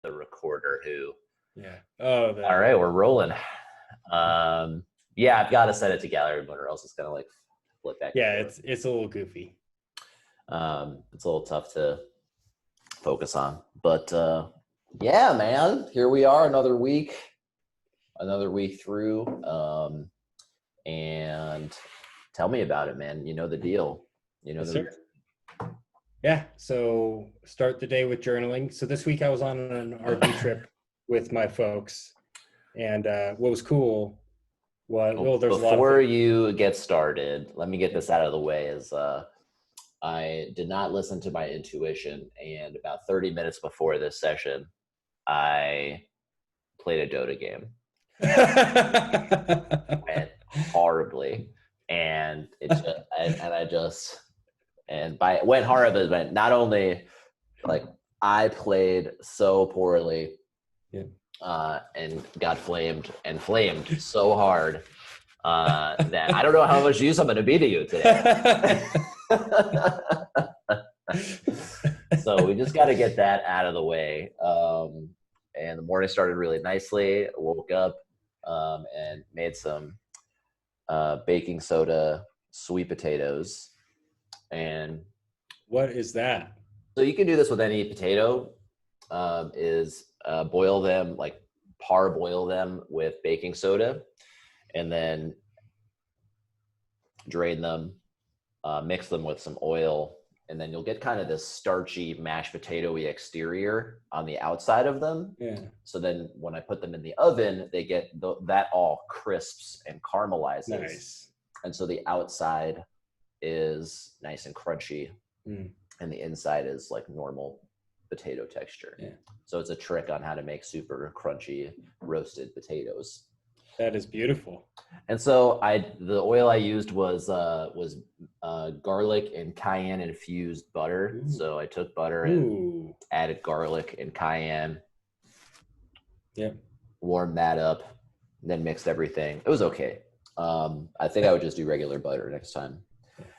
the recorder who. Yeah. All right, we're rolling. Yeah, I've got to set it to gallery mode or else it's gonna like flip back. Yeah, it's a little goofy. It's a little tough to focus on, but yeah, man, here we are, another week through. And tell me about it, man. You know the deal. Yeah, so start the day with journaling. So this week I was on an RV trip with my folks, and what was cool was there's a lot of before you get started, let me get this out of the way. Is I did not listen to my intuition, and about 30 minutes before this session, I played a Dota game. Went horribly, and by it went horribly, but not only like I played so poorly, and got flamed so hard that I don't know how much use I'm going to be to you today. So we just got to get that out of the way. And the morning started really nicely. I woke up and made some baking soda sweet potatoes. And what is that? So you can do this with any potato. Boil them, like parboil them with baking soda, and then drain them, mix them with some oil, and then you'll get kind of this starchy mashed potato-y exterior on the outside of them. Yeah. So then when I put them in the oven, they get that all crisps and caramelizes. Nice. And so the outside is nice and crunchy, and the inside is like normal potato texture. Yeah. So it's a trick on how to make super crunchy roasted potatoes. That is beautiful. And so the oil I used was garlic and cayenne infused butter. Ooh. So I took butter and added garlic and cayenne. Yeah. Warmed that up, then mixed everything. It was okay. I think I would just do regular butter next time.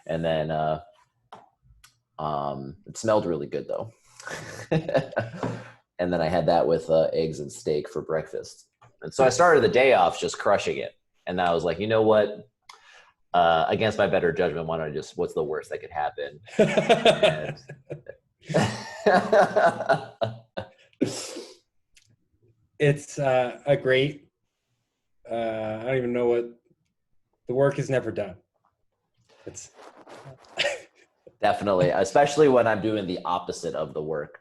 And then it smelled really good though. And then I had that with eggs and steak for breakfast. And so I started the day off just crushing it. And I was like, you know what? Against my better judgment, why don't I just, what's the worst that could happen? It's a great, I don't even know what, the work is never done. It's definitely, especially when I'm doing the opposite of the work.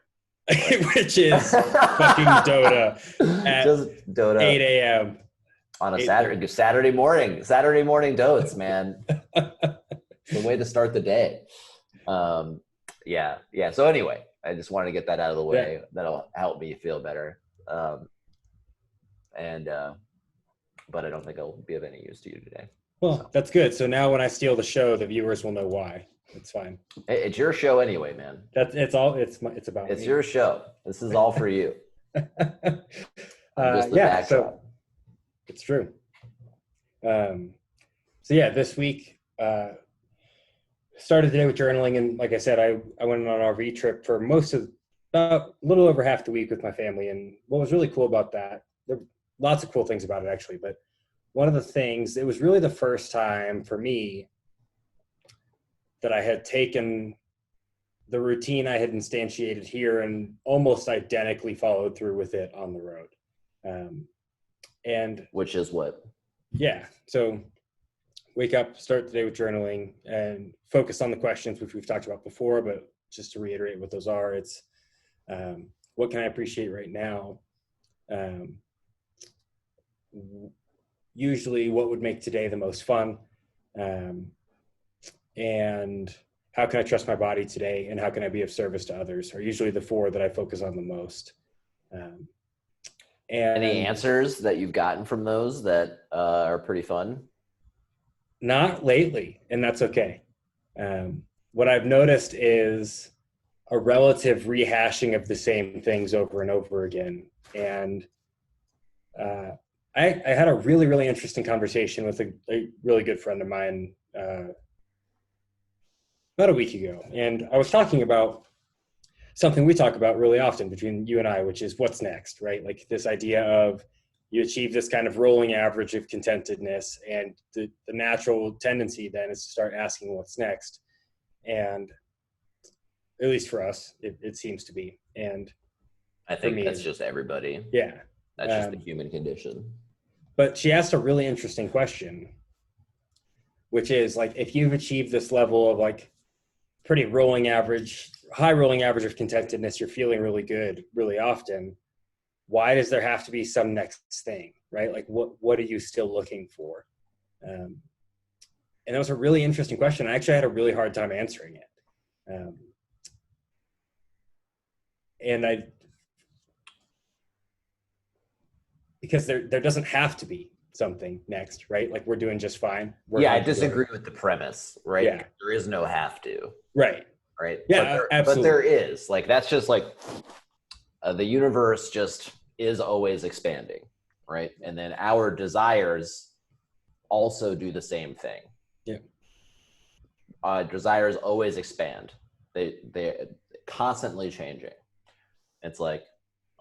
Which is fucking Dota at just Dota 8 a.m. on a Saturday morning dotes, man. The way to start the day. Yeah. So anyway, I just wanted to get that out of the way. Yeah. That'll help me feel better. But I don't think I'll be of any use to you today. Well, That's good. So now when I steal the show, the viewers will know why. It's fine. It's your show anyway, man. It's about It's me. your show. This is all for you. So it's true. This week started the day with journaling, and like I said, I went on an RV trip for about a little over half the week with my family. And what was really cool about that, there were lots of cool things about it actually, but one of the things, it was really the first time for me that I had taken the routine I had instantiated here and almost identically followed through with it on the road. And which is what? Yeah. So wake up, start the day with journaling, and focus on the questions, which we've talked about before, but just to reiterate what those are, it's what can I appreciate right now? Usually what would make today the most fun? And how can I trust my body today? And how can I be of service to others are usually the four that I focus on the most. And any answers that you've gotten from those that are pretty fun? Not lately, and that's okay. What I've noticed is a relative rehashing of the same things over and over again. And I had a really, really interesting conversation with a really good friend of mine about a week ago. And I was talking about, something we talk about really often between you and I, which is what's next, right? Like this idea of you achieve this kind of rolling average of contentedness, and the natural tendency then is to start asking what's next. And at least for us, it seems to be. And I think that's just everybody. Yeah. That's just the human condition. But she asked a really interesting question, which is like, if you've achieved this level of like pretty high rolling average of contentedness, you're feeling really good really often, why does there have to be some next thing, right? Like what are you still looking for? And that was a really interesting question. I actually had a really hard time answering it. Because there doesn't have to be something next, right? Like we're doing just fine. I disagree with the premise, right? Yeah. There is no have to. Right. Yeah, absolutely. But there is. Like, that's just like the universe just is always expanding, right? And then our desires also do the same thing. Yeah. Desires always expand. They're constantly changing. It's like,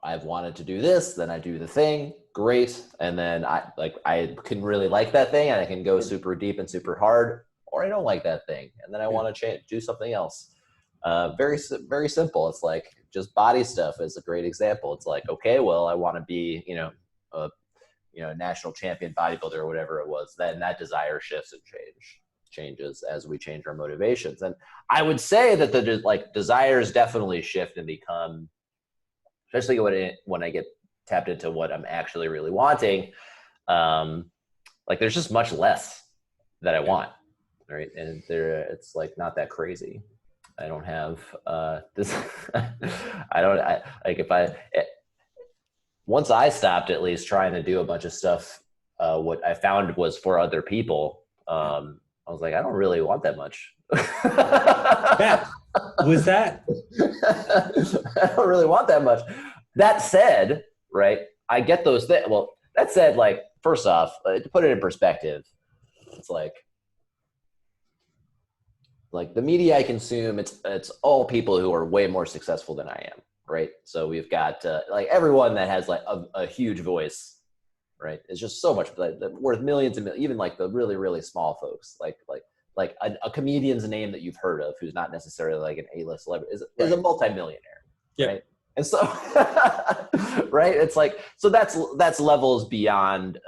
I've wanted to do this, then I do the thing, great, and then I can really like that thing, and I can go super deep and super hard, or I don't like that thing, and then I want to do something else. Very, very simple. It's like just body stuff is a great example. It's like, okay, well, I want to be, a national champion bodybuilder or whatever it was. Then that desire shifts and changes as we change our motivations. And I would say that the desires definitely shift and become, especially when I get tapped into what I'm actually really wanting, there's just much less that I want, right? And it's like not that crazy. I don't have this. Once I stopped at least trying to do a bunch of stuff, what I found was for other people. I was like, I don't really want that much. Was that? I don't really want that much. That said, right, I get those things. Well, that said, like, first off, to put it in perspective, it's like the media I consume, it's all people who are way more successful than I am, right? So we've got everyone that has like a huge voice, right? It's just so much worth millions and millions, even like the really, really small folks, like a comedian's name that you've heard of who's not necessarily like an A-list celebrity is a multimillionaire, right? And so, right, it's like, so that's levels beyond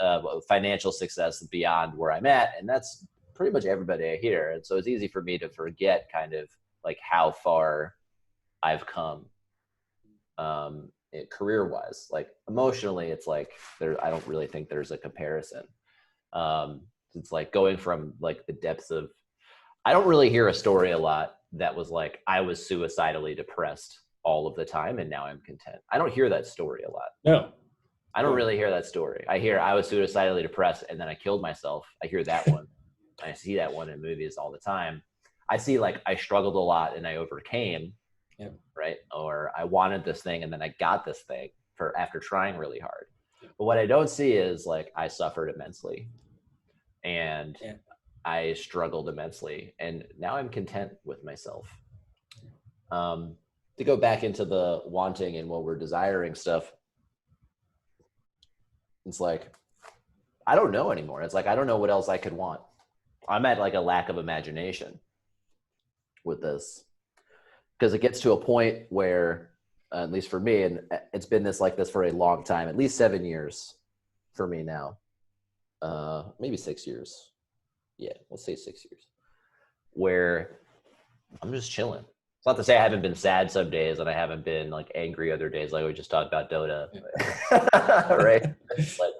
financial success, beyond where I'm at, and that's pretty much everybody I hear. And so it's easy for me to forget kind of like how far I've come career-wise. Like emotionally, it's like I don't really think there's a comparison. It's like going from like the depths of, I don't really hear a story a lot that was like, I was suicidally depressed all of the time and now I'm content. I don't hear that story a lot. No. I don't really hear that story. I hear I was suicidally depressed and then I killed myself. I hear that one. I see that one in movies all the time. I see like I struggled a lot and I overcame, right? Or I wanted this thing and then I got this thing after trying really hard. But what I don't see is like I suffered immensely and I struggled immensely and now I'm content with myself. To go back into the wanting and what we're desiring stuff, it's like, I don't know anymore. It's like, I don't know what else I could want. I'm at like a lack of imagination with this because it gets to a point where, at least for me, and it's been this for a long time, at least 7 years for me now, maybe 6 years. Yeah, let's say 6 years, where I'm just chilling. It's not to say I haven't been sad some days and I haven't been like angry other days, like we just talked about Dota, right? It's like,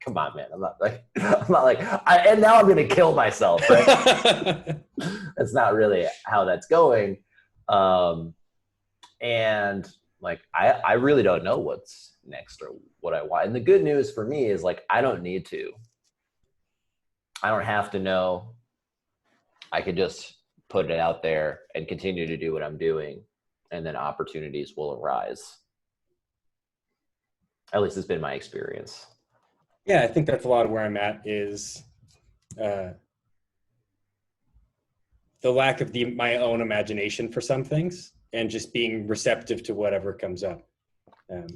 come on, man. I'm not like, and now I'm going to kill myself, right? That's not really how that's going. And like, I really don't know what's next or what I want. And the good news for me is like, I don't need to. I don't have to know. I could just put it out there and continue to do what I'm doing, and then opportunities will arise. At least it's been my experience. Yeah, I think that's a lot of where I'm at is the lack of my own imagination for some things. and just being receptive to whatever comes up.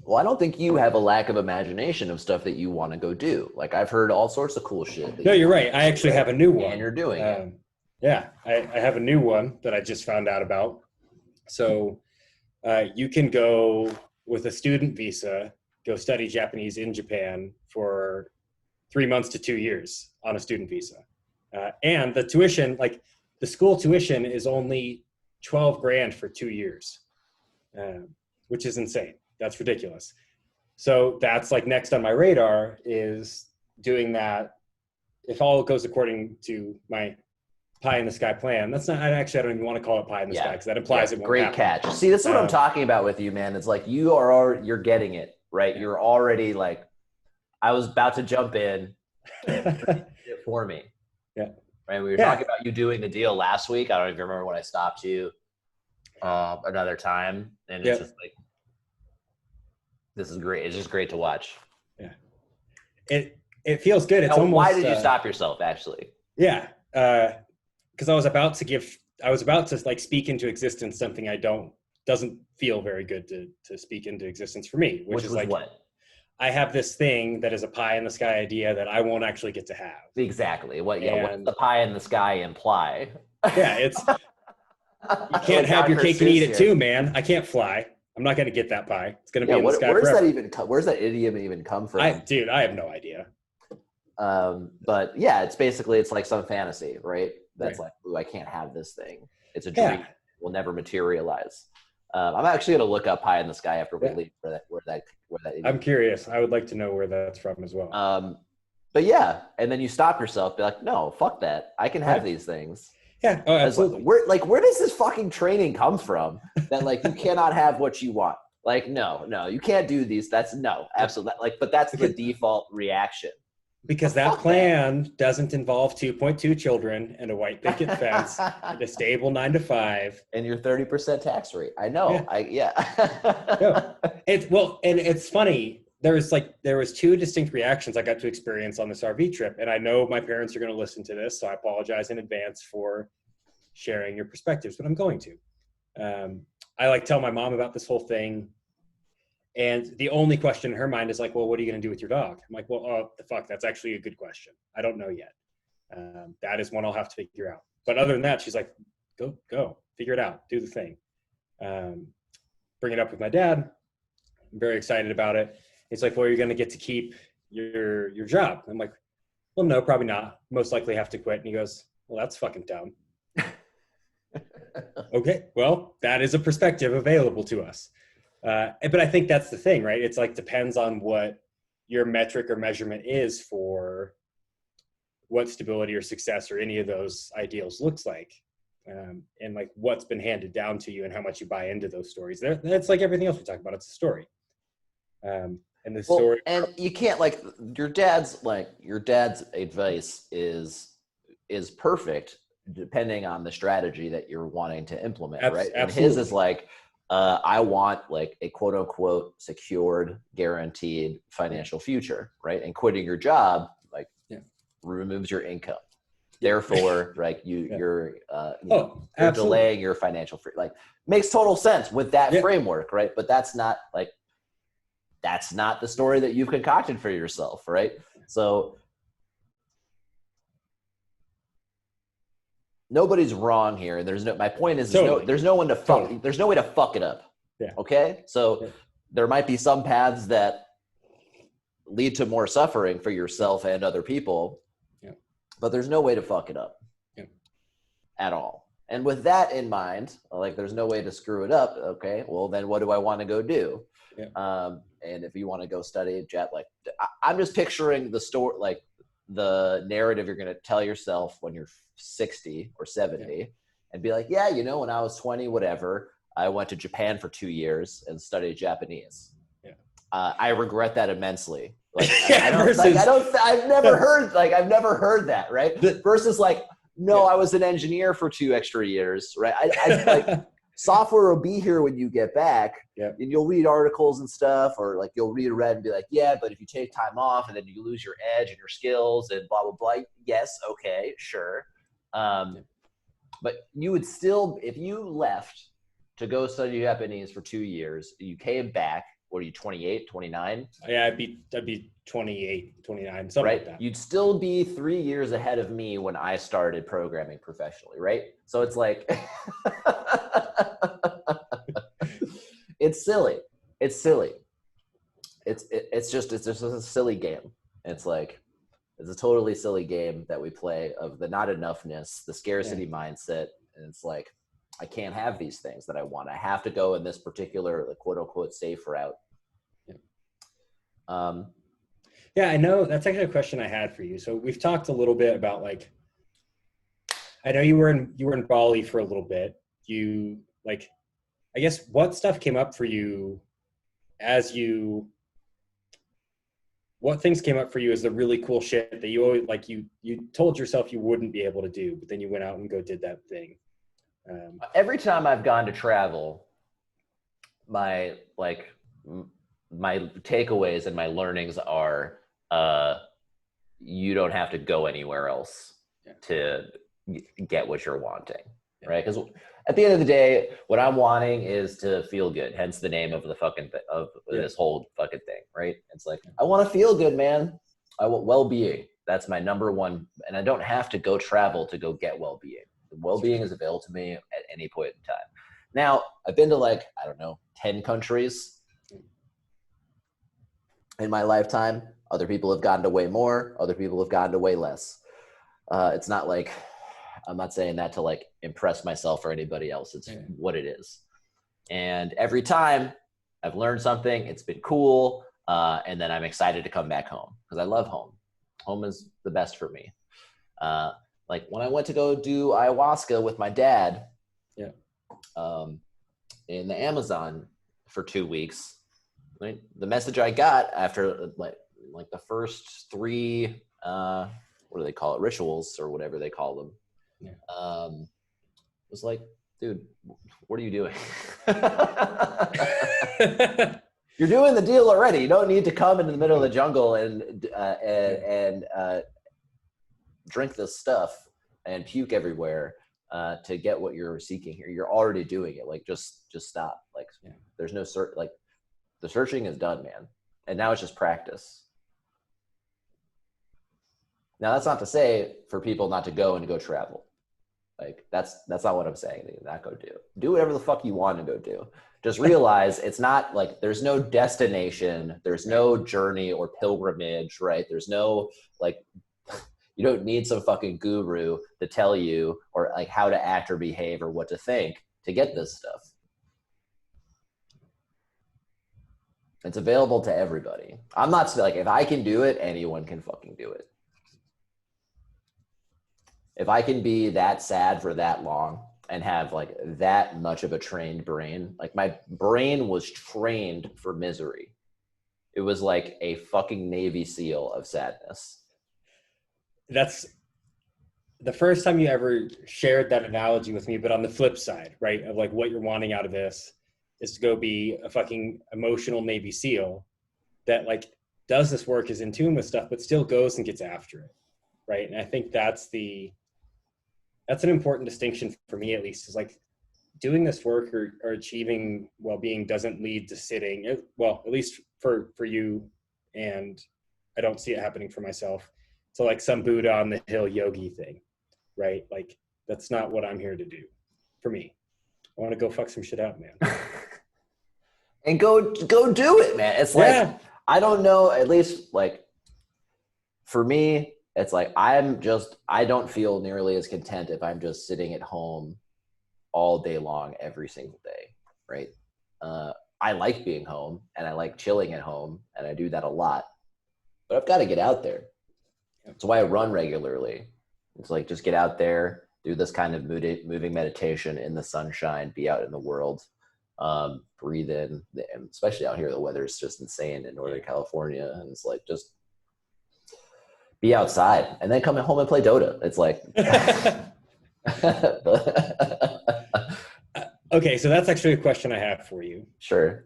Well, I don't think you have a lack of imagination of stuff that you want to go do. Like I've heard all sorts of cool shit. No, you're right. I actually have a new one. And you're doing it. Yeah, I have a new one that I just found out about. So you can go with a student visa, go study Japanese in Japan for 3 months to 2 years on a student visa. And the tuition, like the school tuition is only 12 grand for 2 years, which is insane. That's ridiculous. So that's like next on my radar is doing that. If all goes according to my pie in the sky plan, that's not, I don't even want to call it pie in the sky because that implies it won't great happen. Catch. See, that's what I'm talking about with you, man. It's like you're getting it, right? Yeah. You're already like, I was about to jump in for me. Yeah. Right. We were talking about you doing the deal last week. I don't even remember when I stopped you another time. And it's just like, this is great. It's just great to watch. Yeah. It feels good. It's almost. Why did you stop yourself actually? Yeah. Because I was about to like speak into existence something doesn't feel very good to speak into existence for me, which is like what? I have this thing that is a pie in the sky idea that I won't actually get to have. Exactly. What does the pie in the sky imply? Yeah, it's you can't have your cake and eat it too, man. I can't fly. I'm not going to get that pie. It's going to be in the sky forever. Where's that idiom even come from? I have no idea. But yeah, it's like some fantasy, right? That's like, ooh, I can't have this thing. It's a dream. It will never materialize. I'm actually going to look up pie in the sky after we leave where that I'm curious. I would like to know where that's from as well. But yeah, and then you stop yourself, be like, no, fuck that. I can have these things. Yeah. Oh, absolutely. Where does this fucking training come from that like you cannot have what you want? Like, no, you can't do these. That's no, absolutely. Like, but that's the default reaction. Because that plan doesn't involve 2.2 children and a white picket fence and a stable 9 to 5 and your 30% tax rate. I know. No. And it's funny. There was 2 distinct reactions I got to experience on this RV trip, and I know my parents are going to listen to this, so I apologize in advance for sharing your perspectives, but I'm going to. I tell my mom about this whole thing. And the only question in her mind is like, well, what are you going to do with your dog? I'm like, well, oh, the fuck, that's actually a good question. I don't know yet. That is one I'll have to figure out. But other than that, she's like, go, figure it out, do the thing. Bring it up with my dad. I'm very excited about it. He's like, well, you're going to get to keep your job. I'm like, well, no, probably not. Most likely have to quit. And he goes, well, that's fucking dumb. Okay, well, that is a perspective available to us. But I think that's the thing, right? It's like depends on what your metric or measurement is for what stability or success or any of those ideals looks like, and like what's been handed down to you and how much you buy into those stories. That's like everything else we talk about. It's a story, and the story. And you can't like your dad's advice is perfect depending on the strategy that you're wanting to implement, right? And his is like, I want like a quote unquote secured, guaranteed financial future, right? And quitting your job like removes your income. Therefore, right, you're delaying your financial free. Like makes total sense with that framework, right? But that's not the story that you've concocted for yourself, right? So nobody's wrong here. My point is there's no way to fuck it up. Yeah. Okay. So there might be some paths that lead to more suffering for yourself and other people, but there's no way to fuck it up at all. And with that in mind, like there's no way to screw it up. Okay. Well, then what do I want to go do? Yeah. And if you want to go study jet, like I'm just picturing the story, like the narrative you're going to tell yourself when you're 60 or 70 and be like, when I was 20, whatever, I went to Japan for 2 years and studied Japanese. I regret that immensely. Like, I've never heard that. Right. Versus like, no, I was an engineer for 2 extra years. Right. I like software will be here when you get back and you'll read articles and stuff, or like you'll read and be like, but if you take time off and then you lose your edge and your skills and blah, blah, blah. Yes. Okay, sure. But you would still, if you left to go study Japanese for 2 years. You came back. What are you, 28, 29? Yeah, I'd be 28, 29, something right? like that. You'd still be 3 years ahead of me when I started programming professionally, right? So it's like, it's silly. It's silly. It's just a silly game. It's like, it's a totally silly game that we play of the not enoughness, the scarcity mindset. And it's like, I can't have these things that I want. I have to go in this particular, like, quote unquote, safe route. Yeah, I know that's actually a question I had for you. So we've talked a little bit about, like, I know you were in Bali for a little bit. You, like, I guess, what stuff came up for you what things came up for you as the really cool shit that you always, like, you told yourself you wouldn't be able to do, but then you went out and did that thing. Every time I've gone to travel, my takeaways and my learnings are, you don't have to go anywhere else to get what you're wanting, right? Because at the end of the day, what I'm wanting is to feel good. Hence the name of the fucking this whole fucking thing, right? It's like, I want to feel good, man. I want well-being. That's my number one, and I don't have to go travel to go get well-being. The well-being is available to me at any point in time. Now, I've been to, like, I don't know, 10 countries in my lifetime. Other people have gotten to way more. Other people have gotten to way less. It's not like, I'm not saying that to, like, impress myself or anybody else. It's what it is. And every time I've learned something, it's been cool. And then I'm excited to come back home because I love home. Home is the best for me. Like when I went to go do ayahuasca with my dad in the Amazon for 2 weeks, right? The message I got after like the first 3, what do they call it? Rituals or whatever they call them. Was like, dude, what are you doing? You're doing the deal already. You don't need to come into the middle of the jungle and drink this stuff and puke everywhere to get what you're seeking here. You're already doing it. Like, just stop. Like, there's no like, the searching is done, man. And now it's just practice. Now, that's not to say for people not to go and go travel. Like, that's not what I'm saying. Not go do. Do whatever the fuck you want to go do. Just realize it's not like, there's no destination. There's no journey or pilgrimage, right? There's no, like, you don't need some fucking guru to tell you or like how to act or behave or what to think to get this stuff. It's available to everybody. I'm not like, if I can do it, anyone can fucking do it. If I can be that sad for that long and have like that much of a trained brain, like my brain was trained for misery. It was like a fucking Navy SEAL of sadness. That's the first time you ever shared that analogy with me, but on the flip side, right? Of like what you're wanting out of this is to go be a fucking emotional Navy SEAL that like does this work, is in tune with stuff, but still goes and gets after it. Right. And I think that's an important distinction for me, at least, is like doing this work or achieving well-being doesn't lead to sitting, well, at least for you, and I don't see it happening for myself, to like some Buddha on the hill yogi thing, right? Like, that's not what I'm here to do. For me, I want to go fuck some shit out, man. And go do it, man. It's like, I don't know, at least like for me, it's like, I don't feel nearly as content if I'm just sitting at home all day long, every single day, right? I like being home and I like chilling at home and I do that a lot, but I've got to get out there. That's why I run regularly. It's like, just get out there, do this kind of moving meditation in the sunshine, be out in the world, breathe in, and especially out here, the weather is just insane in Northern California. And it's like, just be outside and then come home and play Dota. It's like, okay. So that's actually a question I have for you. Sure.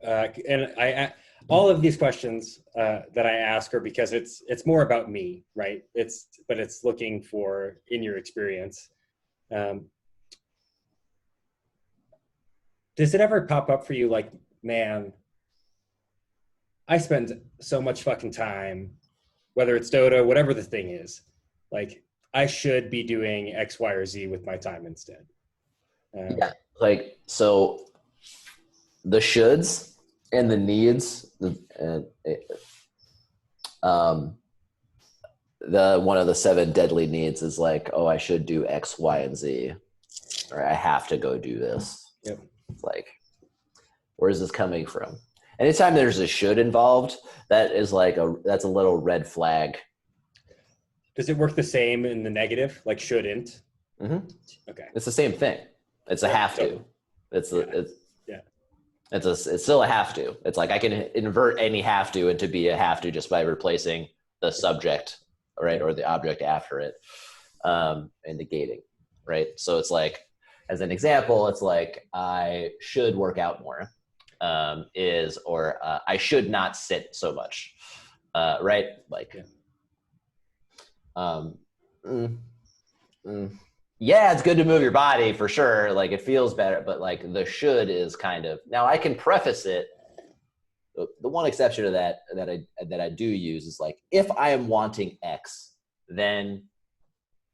And all of these questions that I ask are because it's more about me, right? But it's looking for, in your experience, Does it ever pop up for you like, man, I spend so much fucking time, whether it's Dota, whatever the thing is, like I should be doing X, Y, or Z with my time instead. Yeah, like so the shoulds and the needs, the one of the 7 deadly needs is like, oh, I should do X, Y, and Z, or I have to go do this. Yep. It's like, where is this coming from? Anytime there's a should involved, that is like that's a little red flag. Does it work the same in the negative, like shouldn't? Mm-hmm. Okay. It's the same thing. It's a have to. It's still a have to. It's like I can invert any have to into be a have to just by replacing the subject, right, or the object after it, and negating, right? So it's like, as an example, it's like I should work out more, or I should not sit so much, right? Like, yeah, it's good to move your body for sure. Like it feels better, but like the should is kind of, now I can preface it. The one exception to that I do use is like, if I am wanting X, then,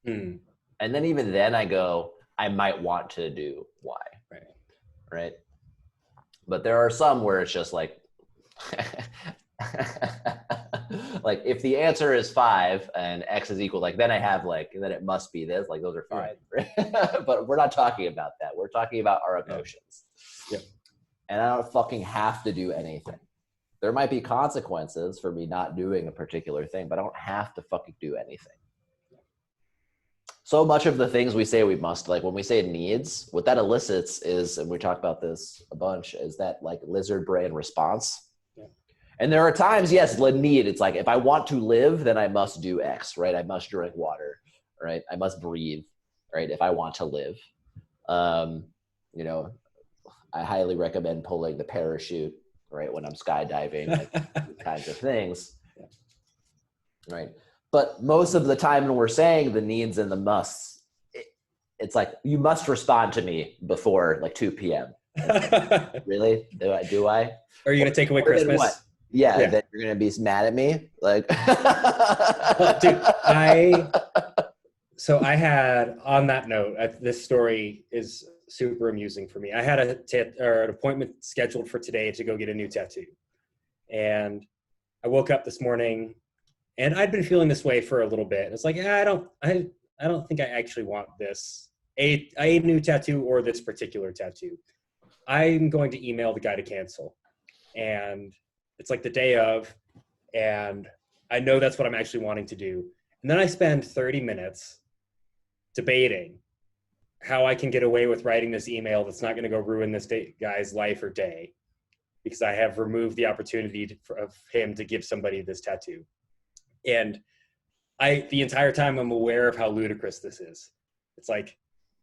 and then even then I go, I might want to do Y, right? But there are some where it's just like, like if the answer is 5 and X is equal, like then I have like, then it must be this, like those are fine. Right? But we're not talking about that. We're talking about our emotions. Yeah. And I don't fucking have to do anything. There might be consequences for me not doing a particular thing, but I don't have to fucking do anything. So much of the things we say we must, like when we say needs, what that elicits is, and we talk about this a bunch, is that like lizard brain response. Yeah. And there are times, yes, need, it's like, if I want to live, then I must do X, right? I must drink water, right? I must breathe, right? If I want to live. You know, I highly recommend pulling the parachute, right? When I'm skydiving, like kinds of things, right? But most of the time when we're saying the needs and the musts, it's like, you must respond to me before like 2 p.m. Like, really? Do I? Are you going to take away Christmas? What? Yeah, then you're going to be mad at me? Like, well, dude, so I had, on that note, this story is super amusing for me. I had an appointment scheduled for today to go get a new tattoo. And I woke up this morning and I'd been feeling this way for a little bit. It's like, I don't think I actually want this, a new tattoo or this particular tattoo. I'm going to email the guy to cancel. And it's like the day of, and I know that's what I'm actually wanting to do. And then I spend 30 minutes debating how I can get away with writing this email that's not going to go ruin this guy's life or day, because I have removed the opportunity of him to give somebody this tattoo. And the entire time I'm aware of how ludicrous this is. It's like,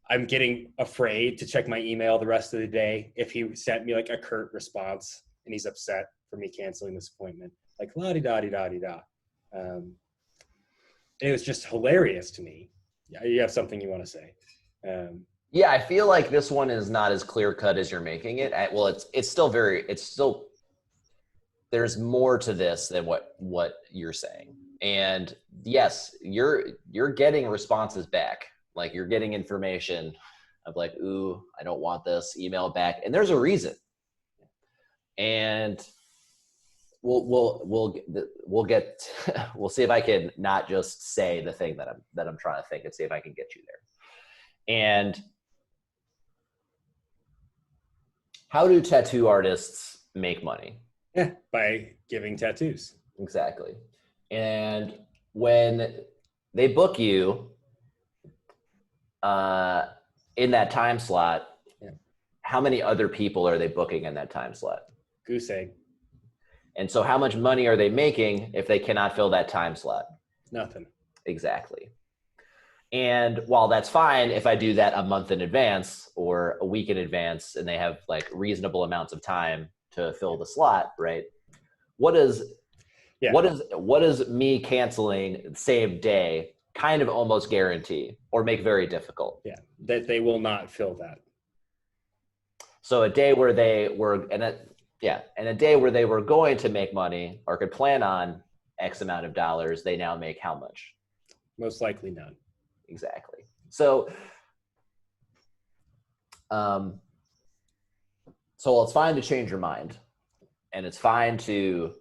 I'm getting afraid to check my email the rest of the day if he sent me like a curt response and he's upset for me canceling this appointment. Like, la-di-da-di-da-di-da. It was just hilarious to me. You have something you want to say? Yeah, I feel like this one is not as clear cut as you're making it. Well, it's still there's more to this than what you're saying. And yes, you're getting responses back. Like you're getting information of like, ooh, I don't want this, email back. And there's a reason. And we'll get we'll see if I can not just say the thing that I'm trying to think and see if I can get you there. And how do tattoo artists make money? Yeah, by giving tattoos. Exactly. And when they book you in that time slot, how many other people are they booking in that time slot? Goose egg. And so how much money are they making if they cannot fill that time slot? Nothing. Exactly. And while that's fine if I do that a month in advance or a week in advance and they have like reasonable amounts of time to fill the slot, right? What is me canceling the same day kind of almost guarantee or make very difficult? Yeah, that they will not fill that. So a day where they were, and a day where they were going to make money or could plan on X amount of dollars, they now make how much? Most likely none. Exactly. So, so it's fine to change your mind, and it's fine to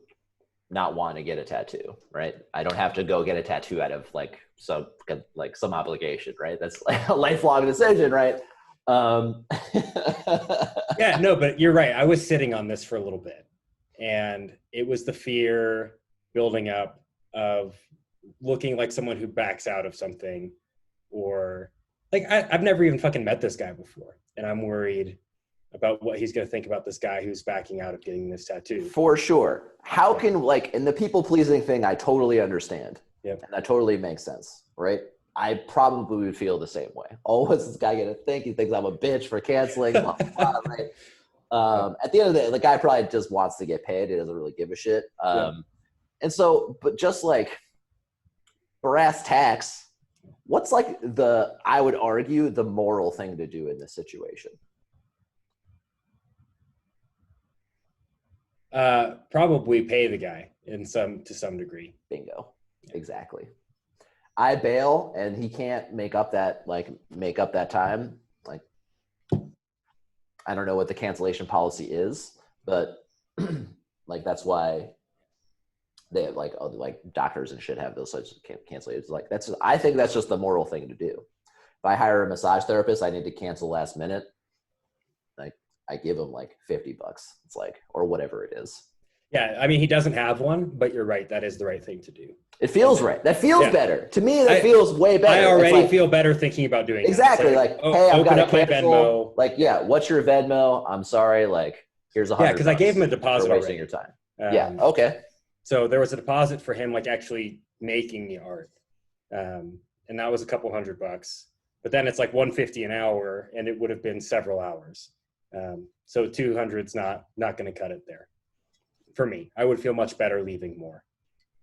not want to get a tattoo, right? I don't have to go get a tattoo out of like some obligation, right? That's like a lifelong decision, right? Yeah, no, but you're right. I was sitting on this for a little bit, and it was the fear building up of looking like someone who backs out of something, or like I've never even fucking met this guy before, and I'm worried about what he's going to think about this guy who's backing out of getting this tattoo. For sure. How can, like, in the people pleasing thing, I totally understand. Yep. And that totally makes sense, right? I probably would feel the same way. Oh, what's this guy going to think? He thinks I'm a bitch for canceling. Blah, blah, blah, right? At the end of the day, the guy probably just wants to get paid. He doesn't really give a shit. And so, but just like brass tacks, what's like I would argue, the moral thing to do in this situation? Probably pay the guy to some degree. Bingo. Exactly. I bail and he can't make up that time. Like, I don't know what the cancellation policy is, but like, that's why they have like doctors and shit have those such cancellations. Like, I think that's just the moral thing to do. If I hire a massage therapist, I need to cancel last minute. Like, I give him like $50. It's like, or whatever it is. Yeah, I mean, he doesn't have one, but you're right. That is the right thing to do. It feels right. That feels better. To me, that feels way better. I already feel better thinking about doing exactly. Like, hey, I've got to cancel. Like, yeah, what's your Venmo? I'm sorry. Like, here's $100. Yeah, because I gave him a deposit for wasting already. your time. Yeah, okay. So there was a deposit for him, like, actually making the art. And that was a couple $100. But then it's like $150 an hour, and it would have been several hours. So 200's not going to cut it there. For me, I would feel much better leaving more.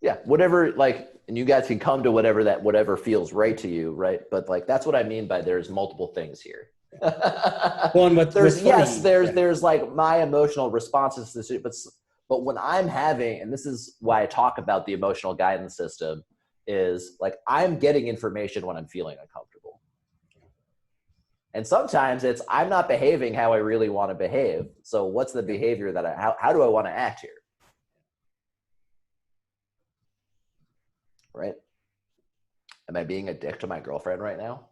Yeah, whatever, like, and you guys can come to whatever feels right to you, right? But like, that's what I mean by there's multiple things here. Well, and there's like my emotional responses to this, but when I'm having, and this is why I talk about the emotional guidance system, is like, I'm getting information when I'm feeling uncomfortable. And sometimes I'm not behaving how I really want to behave. So what's the behavior how do I want to act here? Right? Am I being a dick to my girlfriend right now?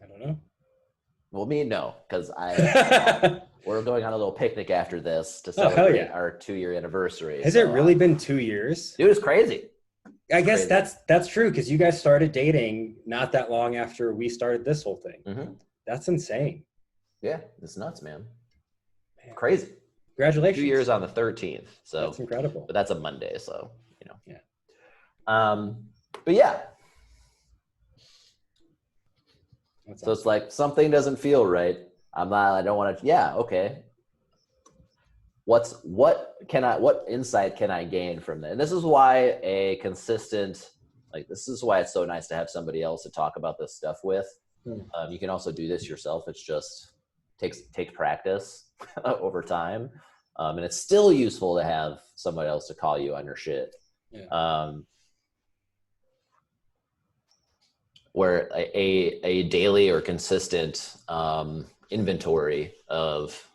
I don't know. Well, me, no, because we're going on a little picnic after this to celebrate our 2-year anniversary. Has it really been 2 years? Dude, it's crazy. I guess that's true, because you guys started dating not that long after we started this whole thing. Mm-hmm. That's insane. Yeah, it's nuts, man. Crazy. Congratulations. 2 years on the 13th. So that's incredible. But that's a Monday, so you know. Yeah. But yeah. So it's like, something doesn't feel right. I don't want to. Yeah. Okay. What insight can I gain from that? And this is why this is why it's so nice to have somebody else to talk about this stuff with. You can also do this yourself. It's just takes practice over time. And it's still useful to have somebody else to call you on your shit. Yeah. Where a daily or consistent inventory of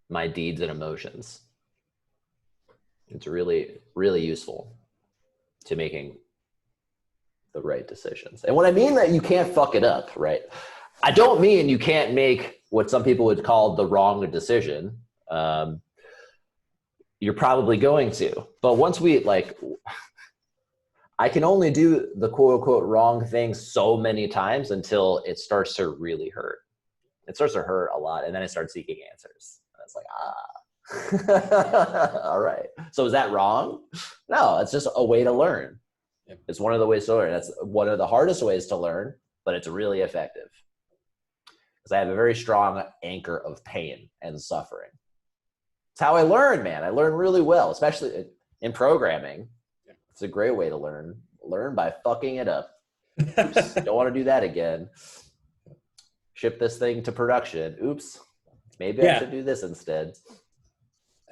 my deeds and emotions. It's really, really useful to making the right decisions. And when I mean that, you can't fuck it up, right? I don't mean you can't make what some people would call the wrong decision. You're probably going to. But once I can only do the quote unquote wrong thing so many times until it starts to really hurt. It starts to hurt a lot, and then I start seeking answers. And it's like, all right. So is that wrong? No, it's just a way to learn. Yep. It's one of the ways to learn. That's one of the hardest ways to learn, but it's really effective. Because I have a very strong anchor of pain and suffering. It's how I learn, man. I learn really well, especially in programming. It's a great way to learn. Learn by fucking it up. Oops, don't want to do that again. Ship this thing to production. Oops, maybe I should do this instead.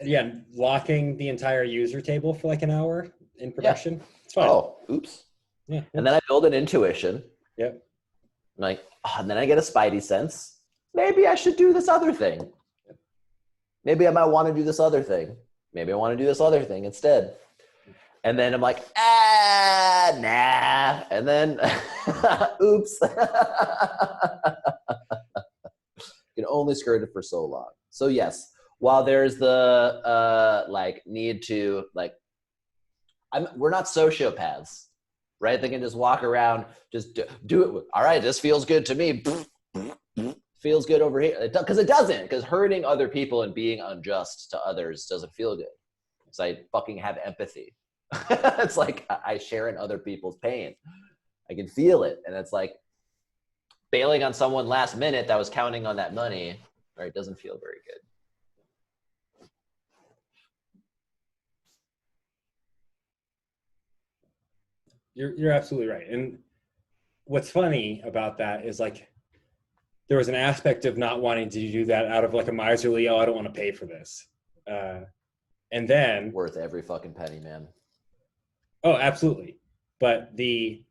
Yeah, locking the entire user table for like an hour in production. Yeah. It's fine. Oh, oops. Yeah. And then I build an intuition. Yep. I'm like, and then I get a spidey sense. Maybe I should do this other thing. Maybe I might want to do this other thing. Maybe I want to do this other thing instead. And then I'm like, nah. And then, oops. You can only skirt it for so long. So yes, while there's the need to we're not sociopaths, right? They can just walk around, just do it. All right, this feels good to me. Feels good over here. Because it doesn't. Because hurting other people and being unjust to others doesn't feel good. Because I fucking have empathy. It's like I share in other people's pain. I can feel it. And it's like bailing on someone last minute that was counting on that money, right? Doesn't feel very good. You're absolutely right. And what's funny about that is like there was an aspect of not wanting to do that out of like a miserly, I don't want to pay for this. And then worth every fucking penny, man. Oh, absolutely. But the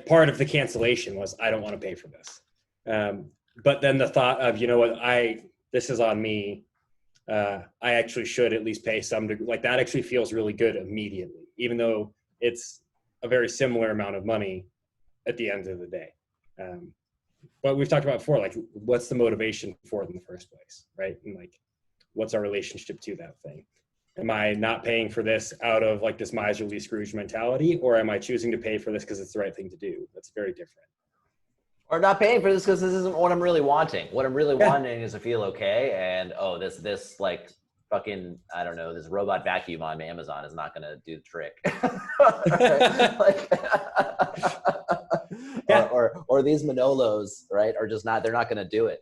part of the cancellation was I don't want to pay for this. But then the thought of, you know what, this is on me. I actually should at least pay some that actually feels really good immediately, even though it's a very similar amount of money at the end of the day. But we've talked about before, what's the motivation for it in the first place, right? And what's our relationship to that thing? Am I not paying for this out of this miserly Scrooge mentality, or am I choosing to pay for this because it's the right thing to do? That's very different. Or not paying for this because this isn't what I'm really wanting. What I'm really wanting is to feel okay, and this fucking, I don't know, this robot vacuum on Amazon is not going to do the trick. Or these Manolos, right, are just not, they're not going to do it.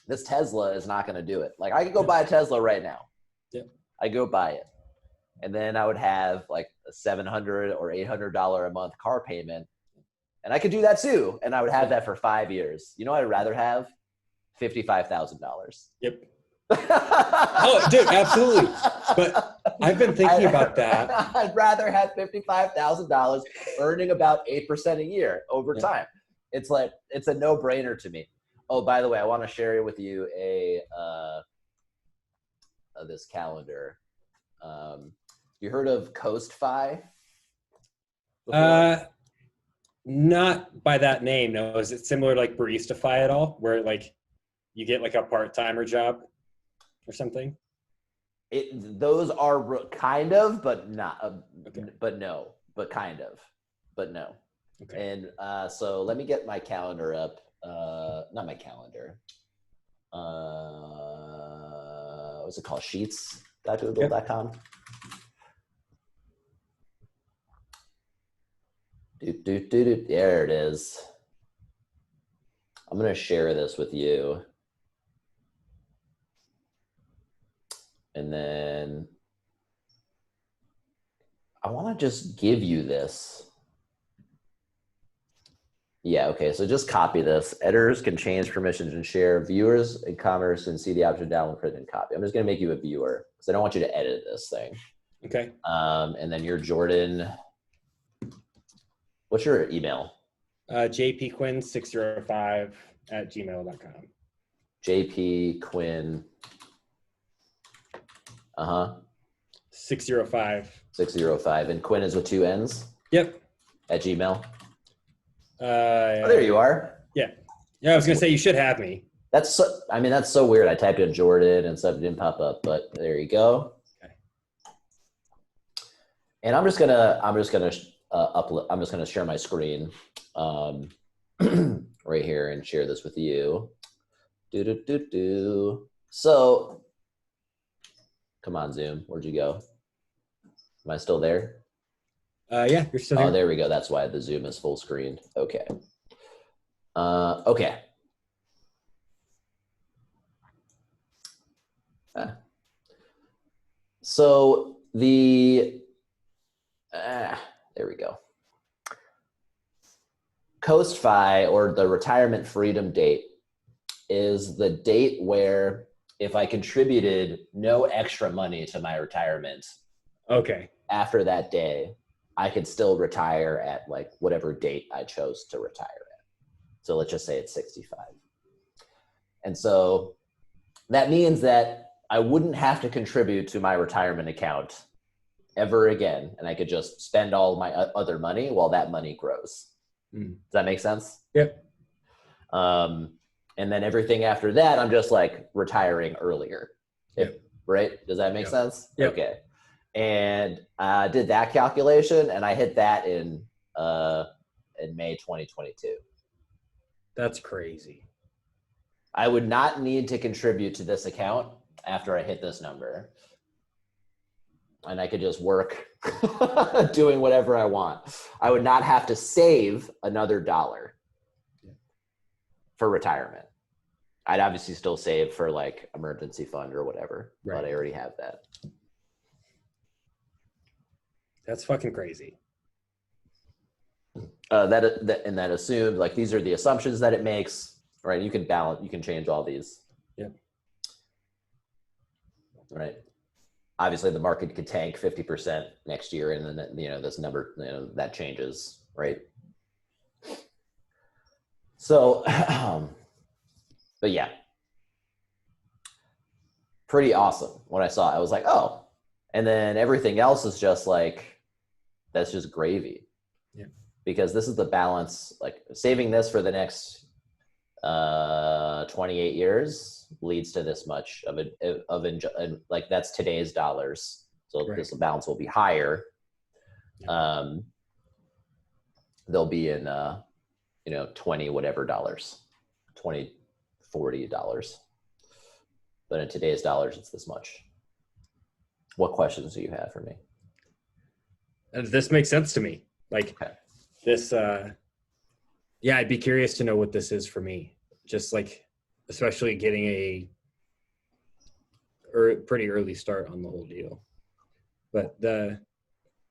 This Tesla is not going to do it. I could go buy a Tesla right now. Yep. I go buy it. And then I would have a $700 or $800 a month car payment. And I could do that too. And I would have that for 5 years. You know what I'd rather have? $55,000. Yep. Oh, dude, absolutely. But I've been thinking about that. I'd rather have $55,000 earning about 8% a year over time. It's a no-brainer to me. Oh, by the way, I want to share with you this calendar. You heard of CoastFi before? Not by that name. No. Is it similar to BaristaFi at all, where you get a part-timer job or something? Those are kind of, but not. Okay. But no. But kind of. But no. Okay. And so let me get my calendar up. Not my calendar. What's it called? Sheets.google.com. There it is. I'm going to share this with you. And then I want to just give you this. Yeah, okay, so just copy this. Editors can change permissions and share. Viewers and commerce and see the option download, print, and copy. I'm just going to make you a viewer because I don't want you to edit this thing. Okay. And then you're Jordan. What's your email? jpquinn605@gmail.com. jpquinn. 605. 605. And Quinn is with 2 N's? Yep. At Gmail? There you are. Yeah. Yeah, I was going to say you should have me. That's so weird. I typed in Jordan and stuff, it didn't pop up, but there you go. Okay. And I'm just gonna upload. I'm just gonna share my screen right here and share this with you. So, come on, Zoom. Where'd you go? Am I still there? Yeah, you're still there. Oh, there we go. That's why the Zoom is full screen. Okay. Okay. So there we go. Coast-Fi, or the retirement freedom date, is the date where if I contributed no extra money to my retirement, okay, after that day, I could still retire at like whatever date I chose to retire at. So let's just say it's 65. And so that means that I wouldn't have to contribute to my retirement account ever again. And I could just spend all my other money while that money grows. Does that make sense? Yep. And then everything after that, I'm just like retiring earlier. Yep. Right? Does that make sense? Yep. Okay. And I did that calculation, and I hit that in May 2022. That's crazy. I would not need to contribute to this account after I hit this number. And I could just work doing whatever I want. I would not have to save another dollar for retirement. I'd obviously still save for like emergency fund or whatever, but I already have that. That's fucking crazy. That assumes, like, these are the assumptions that it makes, right? You can balance, you can change all these. Yeah. Right. Obviously, the market could tank 50% next year, and then this number, that changes, right? So, but yeah, pretty awesome. When I saw it, I was like, oh, and then everything else is just like, that's just gravy. Yeah. Because this is the balance, like saving this for the next 28 years leads to this much like that's today's dollars. So this balance will be higher. Yeah. They'll be in 20 whatever dollars, $20, $40. But in today's dollars, it's this much. What questions do you have for me? This makes sense to me. Like this, yeah, I'd be curious to know what this is for me. Just like, especially getting a pretty early start on the whole deal. But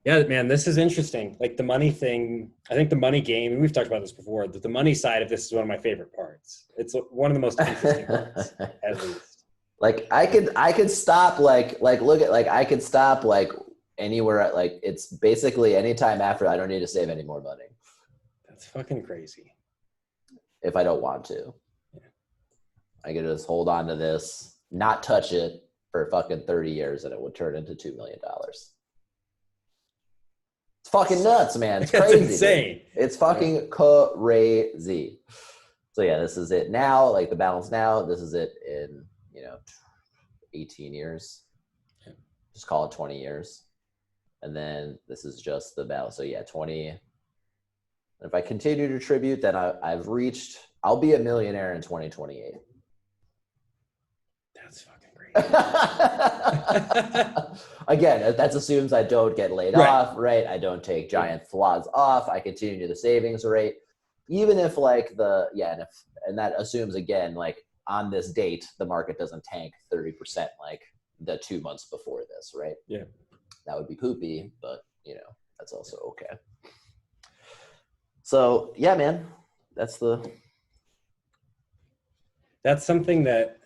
yeah, man, this is interesting. Like the money thing, I think the money game, and we've talked about this before, that the money side of this is one of my favorite parts. It's one of the most interesting parts, at least. Like I could stop look at I could stop anywhere at it's basically anytime after I don't need to save any more money. That's fucking crazy. If I don't want to. Yeah. I could just hold on to this, not touch it for fucking 30 years, and it would turn into $2 million. It's fucking nuts, man. It's crazy. It's insane. Dude. It's fucking crazy. So yeah, this is it now, like the balance now. This is it in 18 years. Yeah. Just call it 20 years. And then this is just the balance. So yeah, 20. If I continue to tribute, then I'll be a millionaire in 2028. That's fucking great. Again, that assumes I don't get laid off, right? I don't take giant floods off. I continue the savings rate. Even if and that assumes again, on this date, the market doesn't tank 30% like the 2 months before this, right? Yeah. That would be poopy, but that's also okay. So yeah, man, that's something that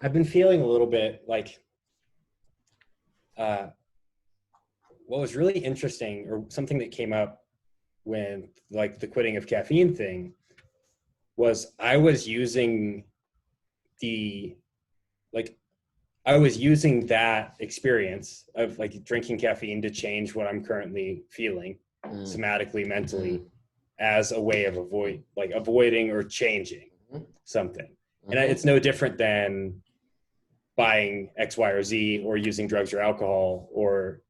I've been feeling a little bit like, what was really interesting, or something that came up when the quitting of caffeine thing, was I was using that experience of drinking caffeine to change what I'm currently feeling somatically, mentally, as a way of avoiding or changing something. And it's no different than buying X, Y, or Z, or using drugs or alcohol, or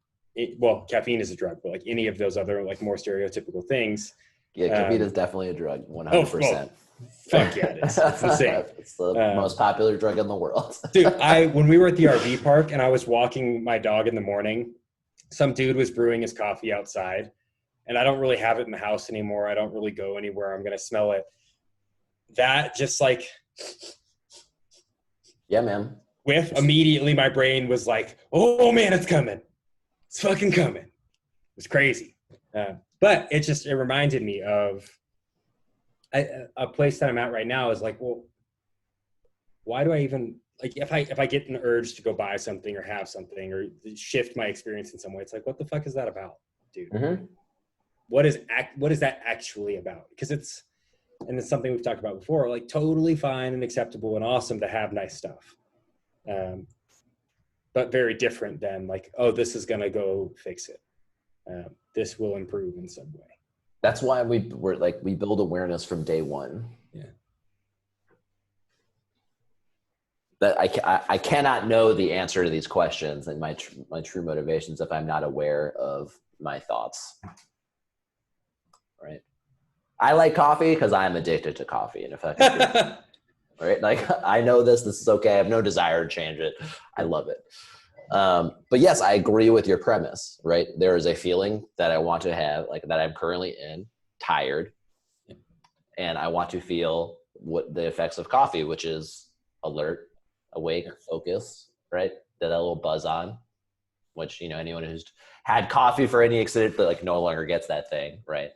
caffeine is a drug, but any of those other more stereotypical things. Yeah, caffeine is definitely a drug, 100%. Fuck yeah, it is. It's insane. It's the most popular drug in the world. Dude, when we were at the RV park and I was walking my dog in the morning, some dude was brewing his coffee outside, and I don't really have it in the house anymore. I don't really go anywhere. I'm going to smell it. That just yeah, man. Immediately my brain was like, oh man, it's coming. It's fucking coming. It's crazy. But it reminded me of a place that I'm at right now is like, well, why do I even like if I get an urge to go buy something or have something or shift my experience in some way, it's like, what the fuck is that about, dude? Mm-hmm. What is that actually about? Because it's something we've talked about before, like totally fine and acceptable and awesome to have nice stuff. But very different than like, oh, this is going to go fix it. This will improve in some way. That's why we build awareness from day one. Yeah. That I cannot know the answer to these questions and my true motivations if I'm not aware of my thoughts. Right. I like coffee because I'm addicted to coffee, and if I can right, like I know this is okay. I have no desire to change it. I love it. But yes, I agree with your premise, right? There is a feeling that I want to have, like that I'm currently in, tired, and I want to feel what the effects of coffee, which is alert, awake, focus, right? That little buzz on, which, anyone who's had coffee for any extent that like no longer gets that thing, right?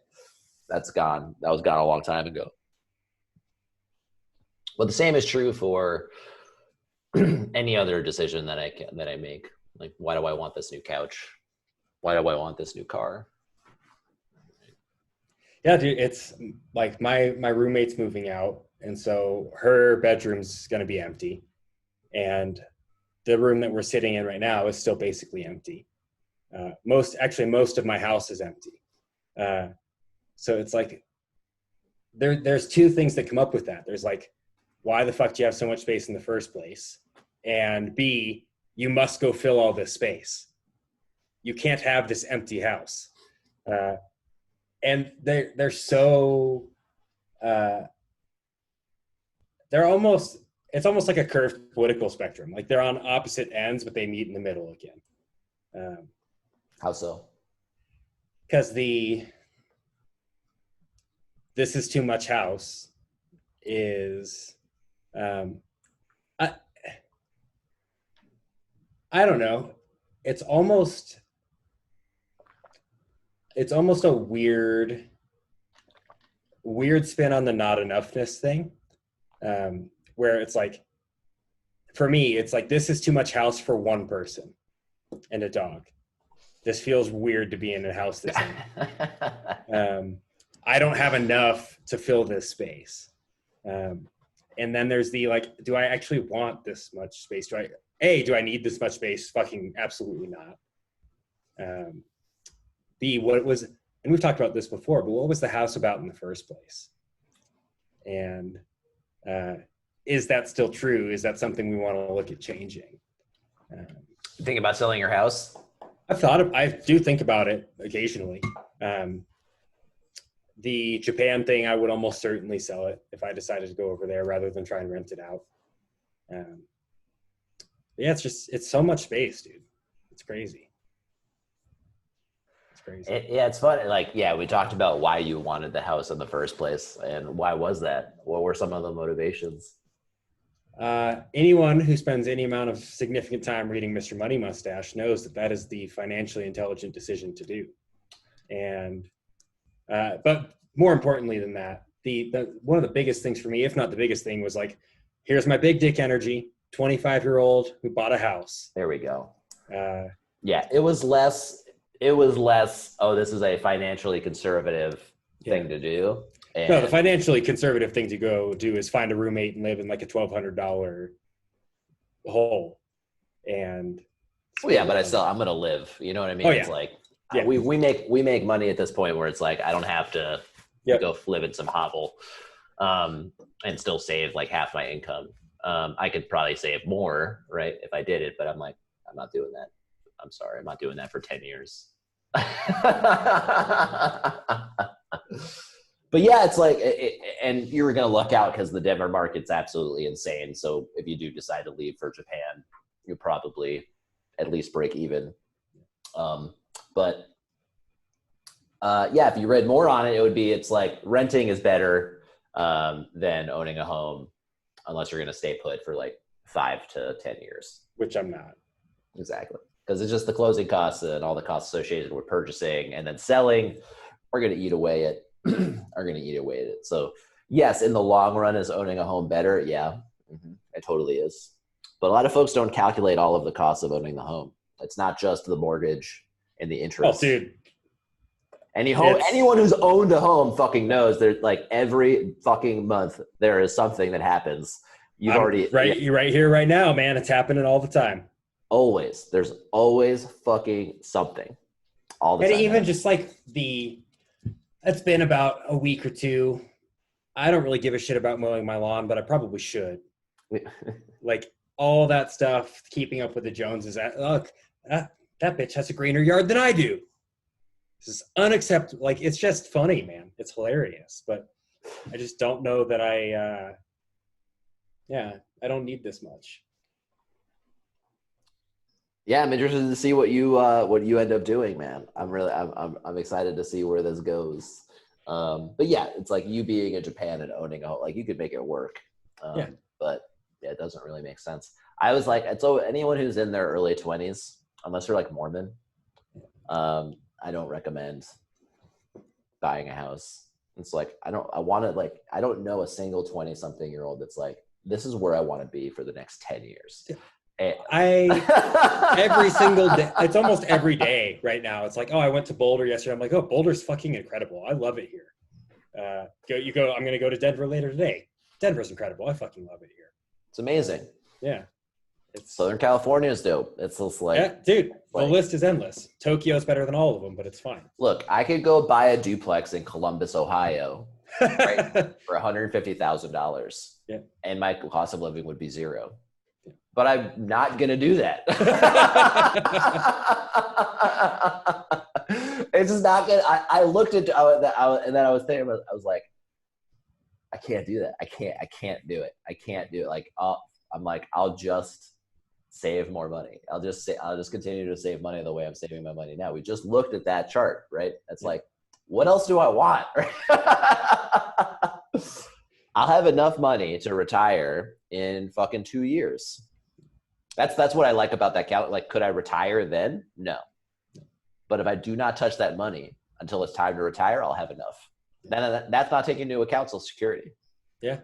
That's gone. That was gone a long time ago. But the same is true for any other decision that I make. Like, why do I want this new couch? Why do I want this new car? Yeah, dude, it's like my roommate's moving out, and so her bedroom's going to be empty, and the room that we're sitting in right now is still basically empty. Most of my house is empty. So it's like there's two things that come up with that. There's like, why the fuck do you have so much space in the first place? And B, you must go fill all this space. You can't have this empty house. And they're so it's almost like a curved political spectrum. Like they're on opposite ends, but they meet in the middle again. How so? Because this is too much house is I don't know. It's almost a weird spin on the not enoughness thing, where it's like, for me, it's like, this is too much house for one person and a dog. This feels weird to be in a house this empty. I don't have enough to fill this space. And then there's the like, do I actually want this much space? Do I need this much space? Fucking absolutely not. B, what was, and we've talked about this before, but what was the house about in the first place? And is that still true? Is that something we want to look at changing? Think about selling your house? I do think about it occasionally. The Japan thing, I would almost certainly sell it if I decided to go over there rather than try and rent it out. Yeah, it's so much space, dude. It's crazy. It's crazy. It's fun. Like, yeah, we talked about why you wanted the house in the first place, and why was that? What were some of the motivations? Anyone who spends any amount of significant time reading Mr. Money Mustache knows that is the financially intelligent decision to do. And but more importantly than that, the one of the biggest things for me, if not the biggest thing, was like, here's my big dick energy, 25-year-old who bought a house. There we go. Yeah, it was less, oh, this is a financially conservative thing to do. And no, the financially conservative thing to go do is find a roommate and live in like a $1,200 hole. And well, yeah, but I'm going to live. You know what I mean? Oh, yeah. It's like, we make money at this point where it's like, I don't have to go live in some hovel and still save like half my income. I could probably save more, right, if I did it, but I'm like, I'm not doing that. I'm sorry, I'm not doing that for 10 years. But yeah, it's like, and you were going to luck out because the Denver market's absolutely insane. So if you do decide to leave for Japan, you'll probably at least break even. But if you read more on it, it's like renting is better than owning a home unless you're going to stay put for like 5 to 10 years. Which I'm not. Exactly. Because it's just the closing costs and all the costs associated with purchasing and then selling are going to eat away at it. So Yes, in the long run, is owning a home better? Yeah, it totally is. But a lot of folks don't calculate all of the costs of owning the home. It's not just the mortgage and the Oh, interest. dude. Anyone who's owned a home fucking knows that like every fucking month there is something that happens. You're right here, right now, man. It's happening all the time. Always. There's always fucking something. All the and time. And even just like it's been about a week or two. I don't really give a shit about mowing my lawn, but I probably should. Like all that stuff, keeping up with the Joneses. Look, that bitch has a greener yard than I do. This is unacceptable. Like, it's just funny, man. It's hilarious. But I just don't know that I don't need this much. Yeah, I'm interested to see what you end up doing, man. I'm excited to see where this goes. But yeah, it's like you being in Japan and owning a home, like you could make it work. But yeah, it doesn't really make sense. I was like, so anyone who's in their early 20s, unless you're like Mormon, I don't recommend buying a house. It's like, I don't know a single 20-something-year-old that's like, this is where I want to be for the next 10 years. Every single day, it's almost every day right now. It's like, oh, I went to Boulder yesterday. I'm like, oh, Boulder's fucking incredible. I love it here. I'm going to go to Denver later today. Denver's incredible. I fucking love it here. It's amazing. Yeah. Southern California is dope. It's just like, yeah, dude, the list is endless. Tokyo's better than all of them, but it's fine. Look, I could go buy a duplex in Columbus, Ohio, right, for $150,000. Yeah. And my cost of living would be $0. But I'm not going to do that. It's just not good. I looked into and then I was thinking, I was like, I can't do that. I can't do it. I can't do it. Like, I'm like, I'll just save more money. I'll just continue to save money the way I'm saving my money now. We just looked at that chart, right? It's like, what else do I want? I'll have enough money to retire in fucking 2 years. That's what I like about that count. Like, could I retire then? No. But if I do not touch that money until it's time to retire, I'll have enough. Then that's not taking into account Social Security. Yeah.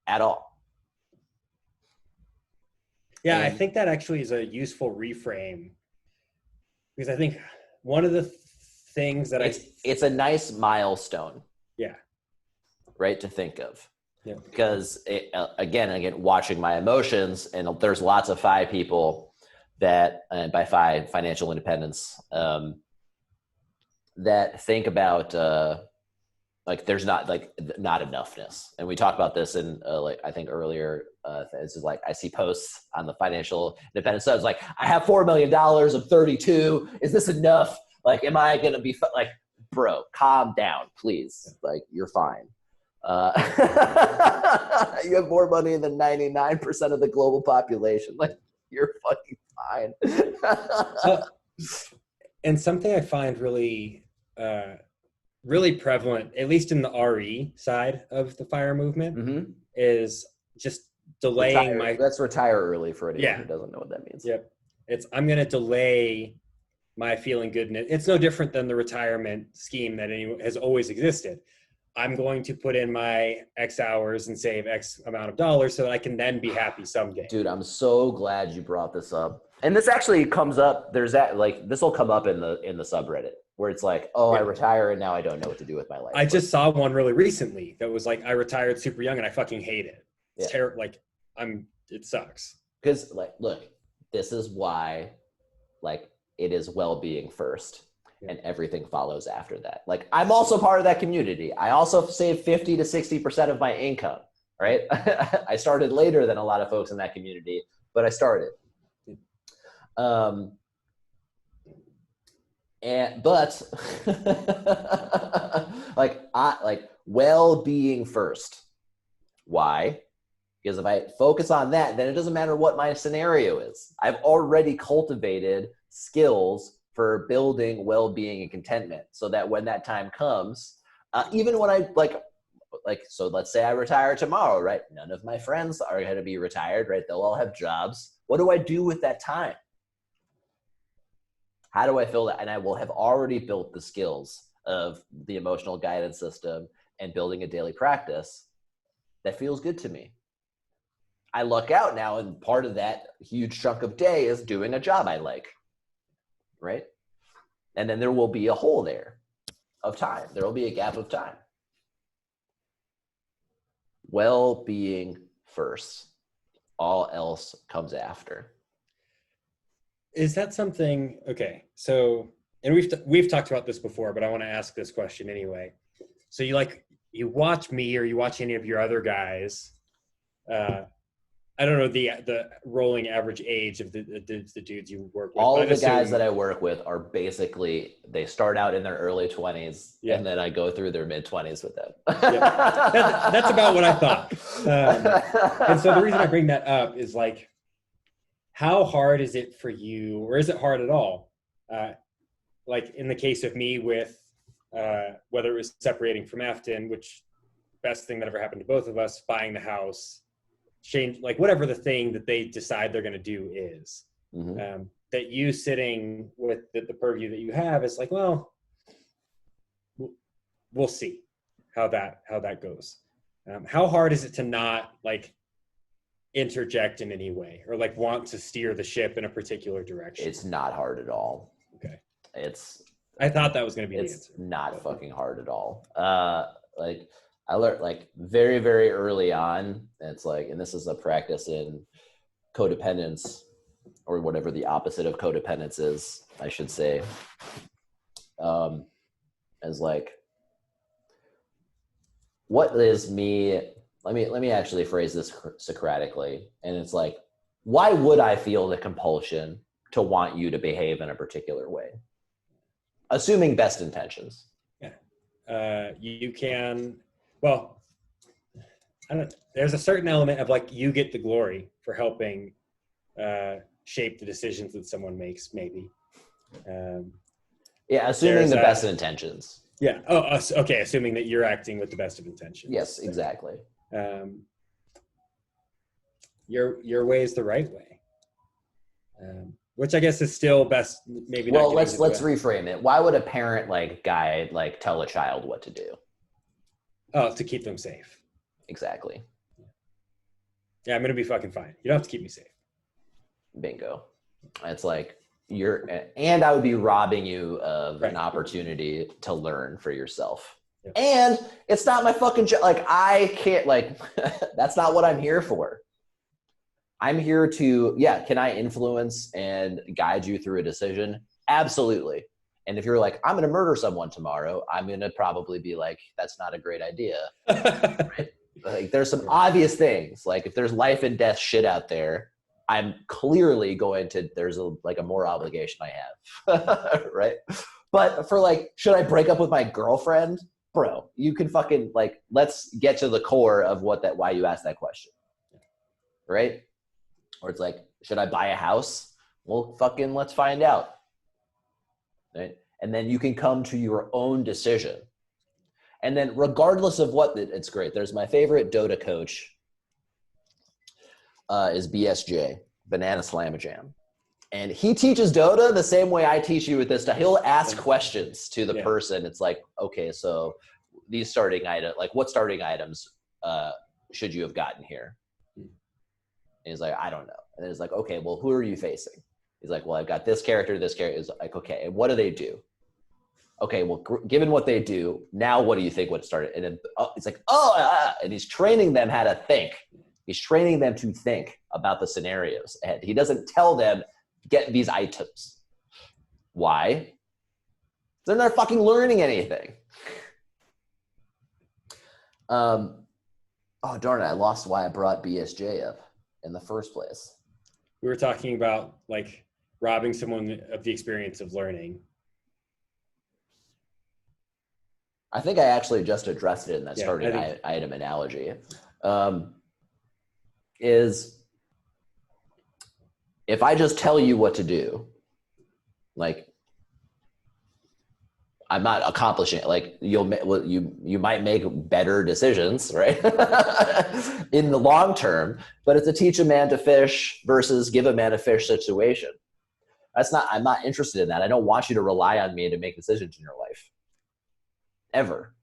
At all. Yeah, I think that actually is a useful reframe. Because I think one of the things that it's a nice milestone. Yeah. Right, to think of. Yeah. Because again, watching my emotions, and there's lots of FI people that, and by FI, financial independence, that think about like there's not enoughness. And we talked about this in like I think earlier. This is like I see posts on the financial independence. So I was like, I have $4 million of 32. Is this enough? Like, am I gonna be like, bro? Calm down, please. Like, you're fine. You have more money than 99% of the global population. Like, you're fucking fine. And something I find really, really prevalent, at least in the RE side of the FIRE movement, is just delaying Let's retire early for anyone who doesn't know what that means. Yep. I'm going to delay my feeling good. It's no different than the retirement scheme that has always existed. I'm going to put in my X hours and save X amount of dollars so that I can then be happy someday. Dude, I'm so glad you brought this up. And this actually comes up. There's that, like, this will come up in the subreddit where it's like, oh, I retire and now I don't know what to do with my life. I just saw one really recently that was like, I retired super young and I fucking hate it. It's terrible. Like, it sucks. Because, like, look, this is why, like, it is well-being first. And everything follows after that. Like, I'm also part of that community. I also save 50 to 60% of my income, right? I started later than a lot of folks in that community, but I started. Like well-being first. Why? Because if I focus on that, then it doesn't matter what my scenario is. I've already cultivated skills for building well-being and contentment so that when that time comes, even when I so let's say I retire tomorrow, right? None of my friends are going to be retired, right? They'll all have jobs. What do I do with that time? How do I fill that? And I will have already built the skills of the emotional guidance system and building a daily practice that feels good to me. I luck out now, and part of that huge chunk of day is doing a job I like, right? And then there will be a hole there of time. There will be a gap of time. Well-being first. All else comes after. Is that something, okay, so, and we've talked about this before, but I want to ask this question anyway. So you watch me, or you watch any of your other guys, I don't know the rolling average age of the dudes you work with. All of the guys that I work with are basically, they start out in their early 20s, yeah. and then I go through their mid 20s with them. Yeah. That's about what I thought. And so the reason I bring that up is like, how hard is it for you, or is it hard at all? Like in the case of me with, whether it was separating from Afton, which best thing that ever happened to both of us, buying the house, change, like whatever the thing that they decide they're going to do is, that you sitting with the purview that you have is like, well, we'll see how that goes. How hard is it to not like interject in any way, or like want to steer the ship in a particular direction? It's not hard at all. Okay. I thought that was going to be the answer. It's not fucking hard at all. Like I learned like very, very early on, it's like, and this is a practice in codependence, or whatever the opposite of codependence is, I should say, as like, what is me, let me actually phrase this Socratically. And it's like, why would I feel the compulsion to want you to behave in a particular way? Assuming best intentions. Yeah. You can, well, there's a certain element of like, you get the glory for helping shape the decisions that someone makes, maybe. Yeah, assuming the best intentions. Yeah. Oh, okay. Assuming that you're acting with the best of intentions. Yes, exactly. Your way is the right way. Which I guess is still best, maybe not. Well, let's reframe it. Why would a parent guide tell a child what to do? Oh, to keep them safe. Exactly. Yeah, I'm gonna be fucking fine. You don't have to keep me safe. Bingo. It's like and I would be robbing you of an opportunity to learn for yourself. Yep. And it's not my fucking job. Like I can't that's not what I'm here for. I'm here to, can I influence and guide you through a decision? Absolutely. And if you're like, I'm going to murder someone tomorrow, I'm going to probably be like, that's not a great idea. Right? Like there's some obvious things. Like if there's life and death shit out there, I'm clearly going to, there's a moral obligation I have. Right. But for should I break up with my girlfriend? Bro, you can fucking let's get to the core of why you asked that question. Right. Or it's like, should I buy a house? Well, fucking let's find out. Right? And then you can come to your own decision. And then regardless of what, it's great. There's my favorite Dota coach is BSJ, Banana Slamajam. And he teaches Dota the same way I teach you with this stuff. He'll ask questions to the person. It's like, okay, so these starting items, what starting items should you have gotten here? And he's like, I don't know. And then it's like, okay, well, who are you facing? He's like, well, I've got this character. This character is like, okay, and what do they do? Okay, well, given what they do, now what do you think would start it? And then it's like, and he's training them how to think. He's training them to think about the scenarios ahead. He doesn't tell them, get these items. Why? They're not fucking learning anything. Oh, darn it. I lost why I brought BSJ up in the first place. We were talking about robbing someone of the experience of learning. I think I actually just addressed it in that starting item analogy. Is if I just tell you what to do, I'm not accomplishing it. You might make better decisions, right? In the long term, but it's a teach a man to fish versus give a man a fish situation. I'm not interested in that. I don't want you to rely on me to make decisions in your life. Ever.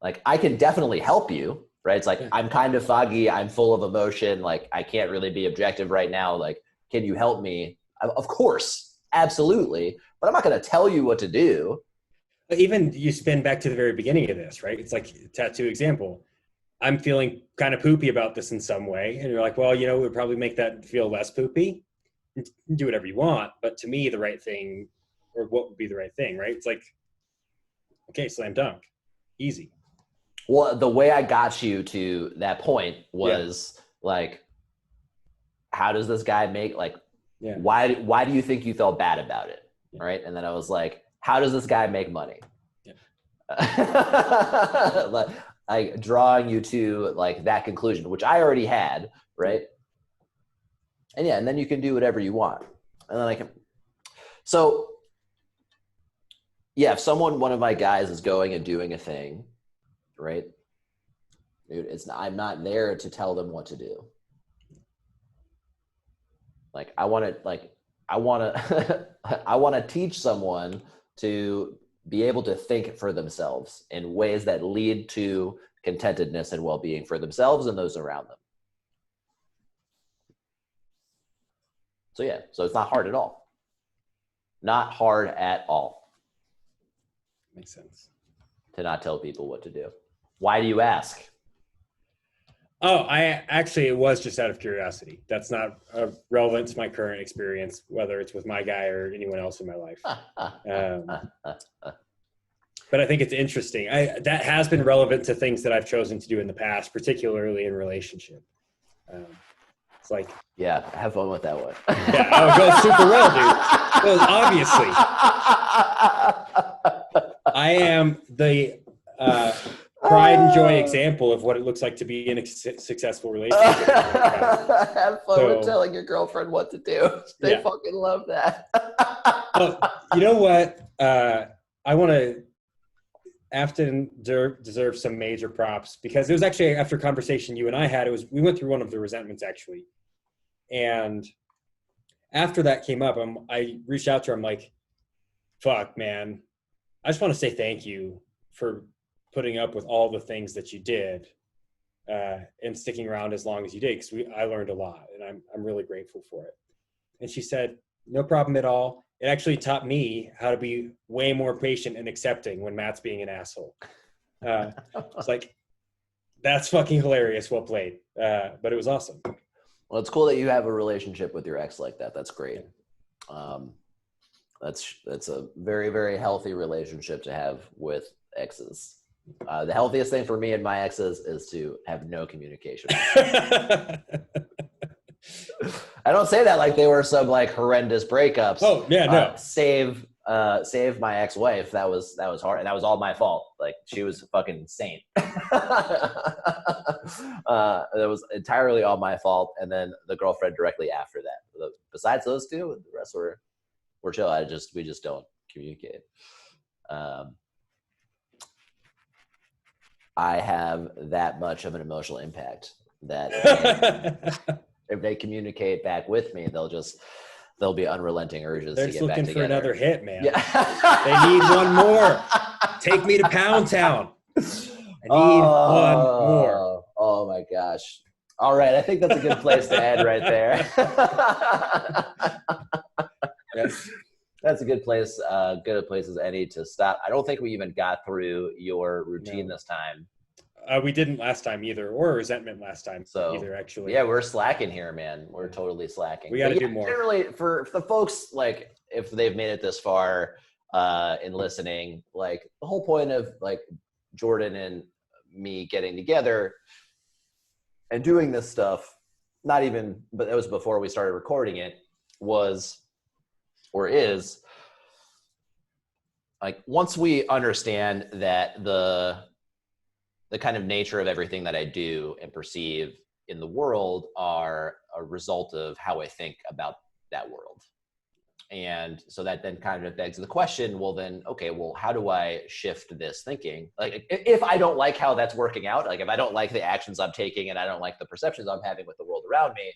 like, I can definitely help you, right? It's like, I'm kind of foggy. I'm full of emotion. Like, I can't really be objective right now. Like, can you help me? Of course, absolutely. But I'm not going to tell you what to do. Even you spin back to the very beginning of this, right? It's like tattoo example. I'm feeling kind of poopy about this in some way. And you're like, well, it would probably make that feel less poopy. Do whatever you want. But to me, the right thing, or what would be the right thing, right? It's like, okay, slam dunk. Easy. Well, the way I got you to that point was like, how does this guy make, like, why do you think you felt bad about it? Yeah. Right. And then I was like, how does this guy make money? Yeah. like drawing you to like that conclusion, which I already had. Right. And and then you can do whatever you want. And then I can, so if one of my guys is going and doing a thing, right? Dude, I'm not there to tell them what to do. Like, I want to teach someone to be able to think for themselves in ways that lead to contentedness and well-being for themselves and those around them. So it's not hard at all. Not hard at all. Makes sense. To not tell people what to do. Why do you ask? Oh, it was just out of curiosity. That's not relevant to my current experience, whether it's with my guy or anyone else in my life. But I think it's interesting. That has been relevant to things that I've chosen to do in the past, particularly in relationship. It's like, have fun with that one. It goes super well, dude. It goes obviously. I am the pride and joy example of what it looks like to be in a successful relationship. Have fun with telling your girlfriend what to do. They fucking love that. You know what? I want to Afton deserve some major props, because it was actually after a conversation you and I had. We went through one of the resentments actually, and after that came up, I reached out to her. I'm like, "Fuck, man, I just want to say thank you for putting up with all the things that you did and sticking around as long as you did, because I learned a lot, and I'm really grateful for it." And she said, "No problem at all. It actually taught me how to be way more patient and accepting when Matt's being an asshole." It's like, that's fucking hilarious. Well played. But it was awesome. Well, it's cool that you have a relationship with your ex like that. That's great. That's a very, very healthy relationship to have with exes. The healthiest thing for me and my exes is to have no communication. I don't say that like they were some like horrendous breakups. Oh yeah, no. Save my ex-wife. That was hard, and that was all my fault. Like, she was a fucking saint. That was entirely all my fault. And then the girlfriend directly after that. Besides those two, the rest were chill. We just don't communicate. I have that much of an emotional impact that if they communicate back with me, there'll be unrelenting urges to get back together. They're just looking for another hit, man. Yeah. They need one more. Take me to Pound Town. I need one more. Oh my gosh. All right. I think that's a good place to end right there. That's a good place. Good a place as any to stop. I don't think we even got through your routine this time. We didn't last time either, or resentment last time either, actually. Yeah, we're slacking here, man. We're totally slacking. We got to do more. Generally, for the folks, like, if they've made it this far in listening, like, the whole point of like Jordan and me getting together and doing this stuff, but it was before we started recording it, is like, once we understand that the kind of nature of everything that I do and perceive in the world are a result of how I think about that world. And so that then kind of begs the question, how do I shift this thinking? Like, if I don't like how that's working out, like if I don't like the actions I'm taking and I don't like the perceptions I'm having with the world around me,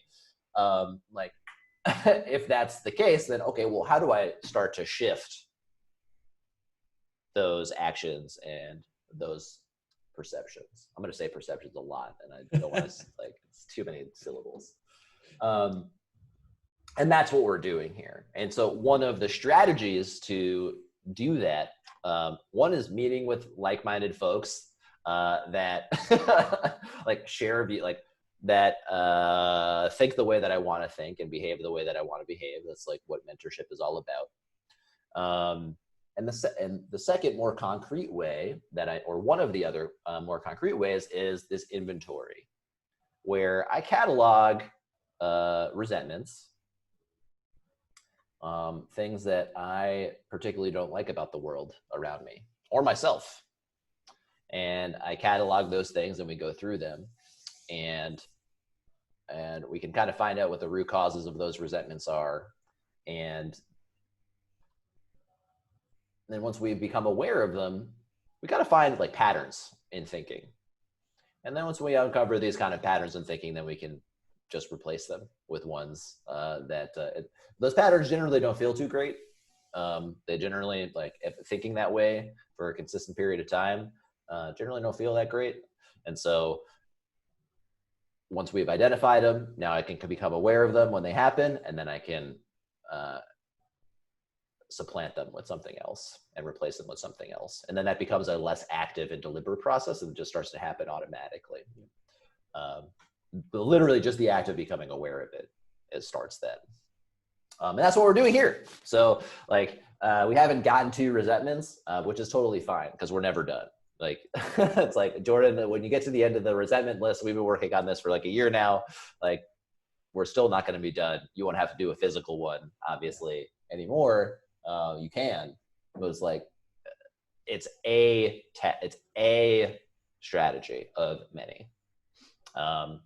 if that's the case, then how do I start to shift those actions and those perceptions. I'm going to say perceptions a lot, and I don't want to like it's too many syllables. And that's what we're doing here. And so one of the strategies to do that, one is meeting with like-minded folks that like share view, like that think the way that I want to think and behave the way that I want to behave. That's like what mentorship is all about. And the second more concrete way that or one of the other more concrete ways is this inventory, where I catalog resentments, things that I particularly don't like about the world around me or myself. And I catalog those things and we go through them, and we can kind of find out what the root causes of those resentments are. And then once we become aware of them, we got to find like patterns in thinking. And then once we uncover these kind of patterns in thinking, then we can just replace them with ones those patterns generally don't feel too great. They generally, like, if thinking that way for a consistent period of time, generally don't feel that great. And so once we've identified them, now I can become aware of them when they happen, and then I can supplant them with something else and replace them with something else. And then that becomes a less active and deliberate process, and it just starts to happen automatically. But literally just the act of becoming aware of it starts then. And that's what we're doing here. So like, we haven't gotten to resentments, which is totally fine because we're never done. Like, it's like, Jordan, when you get to the end of the resentment list, we've been working on this for like a year now. Like, we're still not going to be done. You won't have to do a physical one, obviously, anymore. You can, but it's like, it's a strategy of many.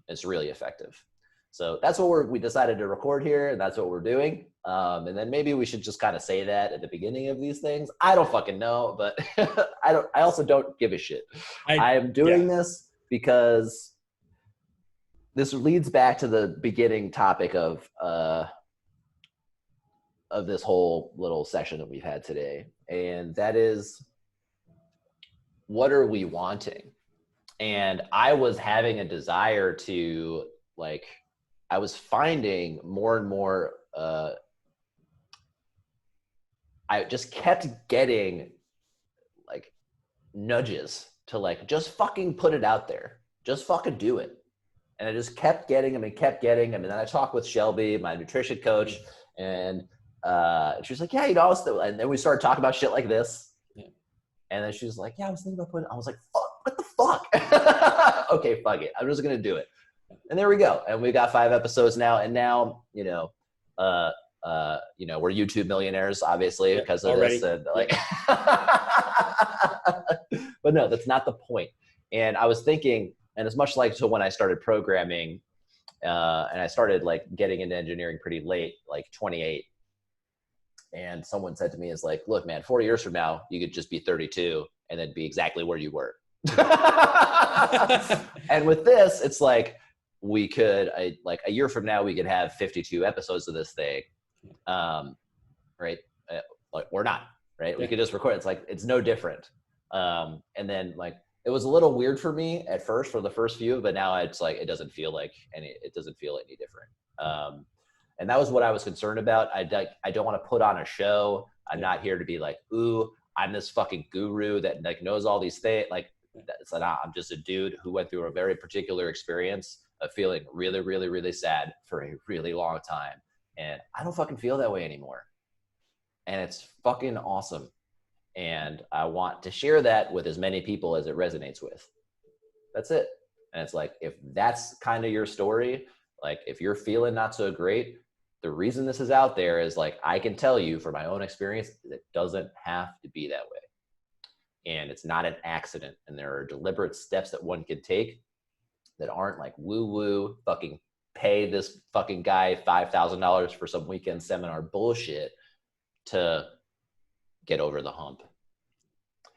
It's really effective. So that's what we decided to record here, and that's what we're doing. And then maybe we should just kind of say that at the beginning of these things. I don't fucking know, but I also don't give a shit. I am doing this because this leads back to the beginning topic of this whole little session that we've had today. And that is, what are we wanting? And I was having a desire to, like, I was finding more and more, I just kept getting like nudges to like, just fucking put it out there. Just fucking do it. And I just kept getting them and kept getting them. And then I talked with Shelby, my nutrition coach, and she was like, yeah, you know, and then we started talking about shit like this. Yeah. And then she was like, yeah, I was thinking about putting, I was like, fuck, what the fuck? Okay, fuck it. I'm just going to do it. And there we go. And we got 5 episodes now. And now, we're YouTube millionaires, obviously, because of this. And like, but no, that's not the point. And I was thinking, and it's much like, so when I started programming, and I started like getting into engineering pretty late, like 28. And someone said to me, is like, look, man, 4 years from now, you could just be 32 and then be exactly where you were. And with this, it's like, we could, like a year from now, we could have 52 episodes of this thing. Right. Like, we're not, right. Yeah. We could just record. It's like, it's no different. And then like, it was a little weird for me at first for the first few, but now it's like, it doesn't feel any different. And that was what I was concerned about. I don't want to put on a show. I'm not here to be like, ooh, I'm this fucking guru that like knows all these things. Like, it's like, I'm just a dude who went through a very particular experience of feeling really, really, really sad for a really long time. And I don't fucking feel that way anymore. And it's fucking awesome. And I want to share that with as many people as it resonates with. That's it. And it's like, if that's kind of your story, like if you're feeling not so great, the reason this is out there is like, I can tell you from my own experience, it doesn't have to be that way. And it's not an accident. And there are deliberate steps that one can take that aren't like woo-woo, fucking pay this fucking guy $5,000 for some weekend seminar bullshit to get over the hump.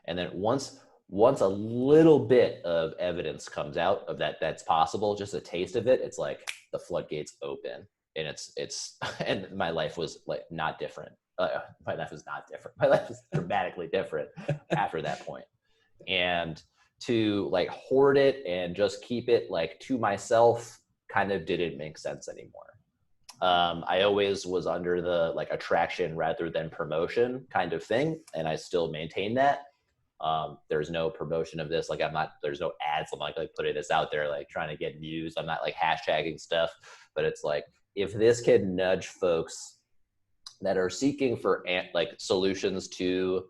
And then once a little bit of evidence comes out of that's possible, just a taste of it, it's like the floodgates open. And it's and my life was like not different. My life was not different. My life was dramatically different after that point. And to like hoard it and just keep it like to myself kind of didn't make sense anymore. I always was under the like attraction rather than promotion kind of thing, and I still maintain that. There's no promotion of this. Like there's no ads. I'm like putting this out there, like trying to get views. I'm not like hashtagging stuff, but it's like, if this can nudge folks that are seeking for like solutions to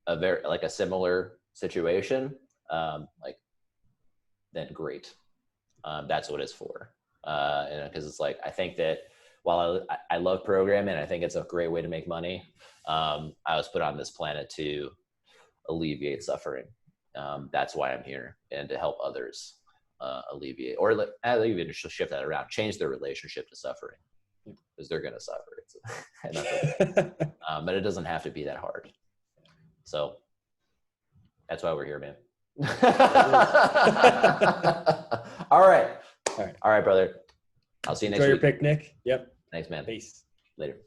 a very like a similar situation, like then great. That's what it's for. Because it's like, I think that while I love programming, I think it's a great way to make money. I was put on this planet to alleviate suffering. That's why I'm here, and to help others alleviate, or even just shift that around, change their relationship to suffering, because they're going to suffer. But it doesn't have to be that hard. So that's why we're here, man. All right, brother. I'll see you next week. Enjoy your picnic. Yep. Thanks, man. Peace. Later.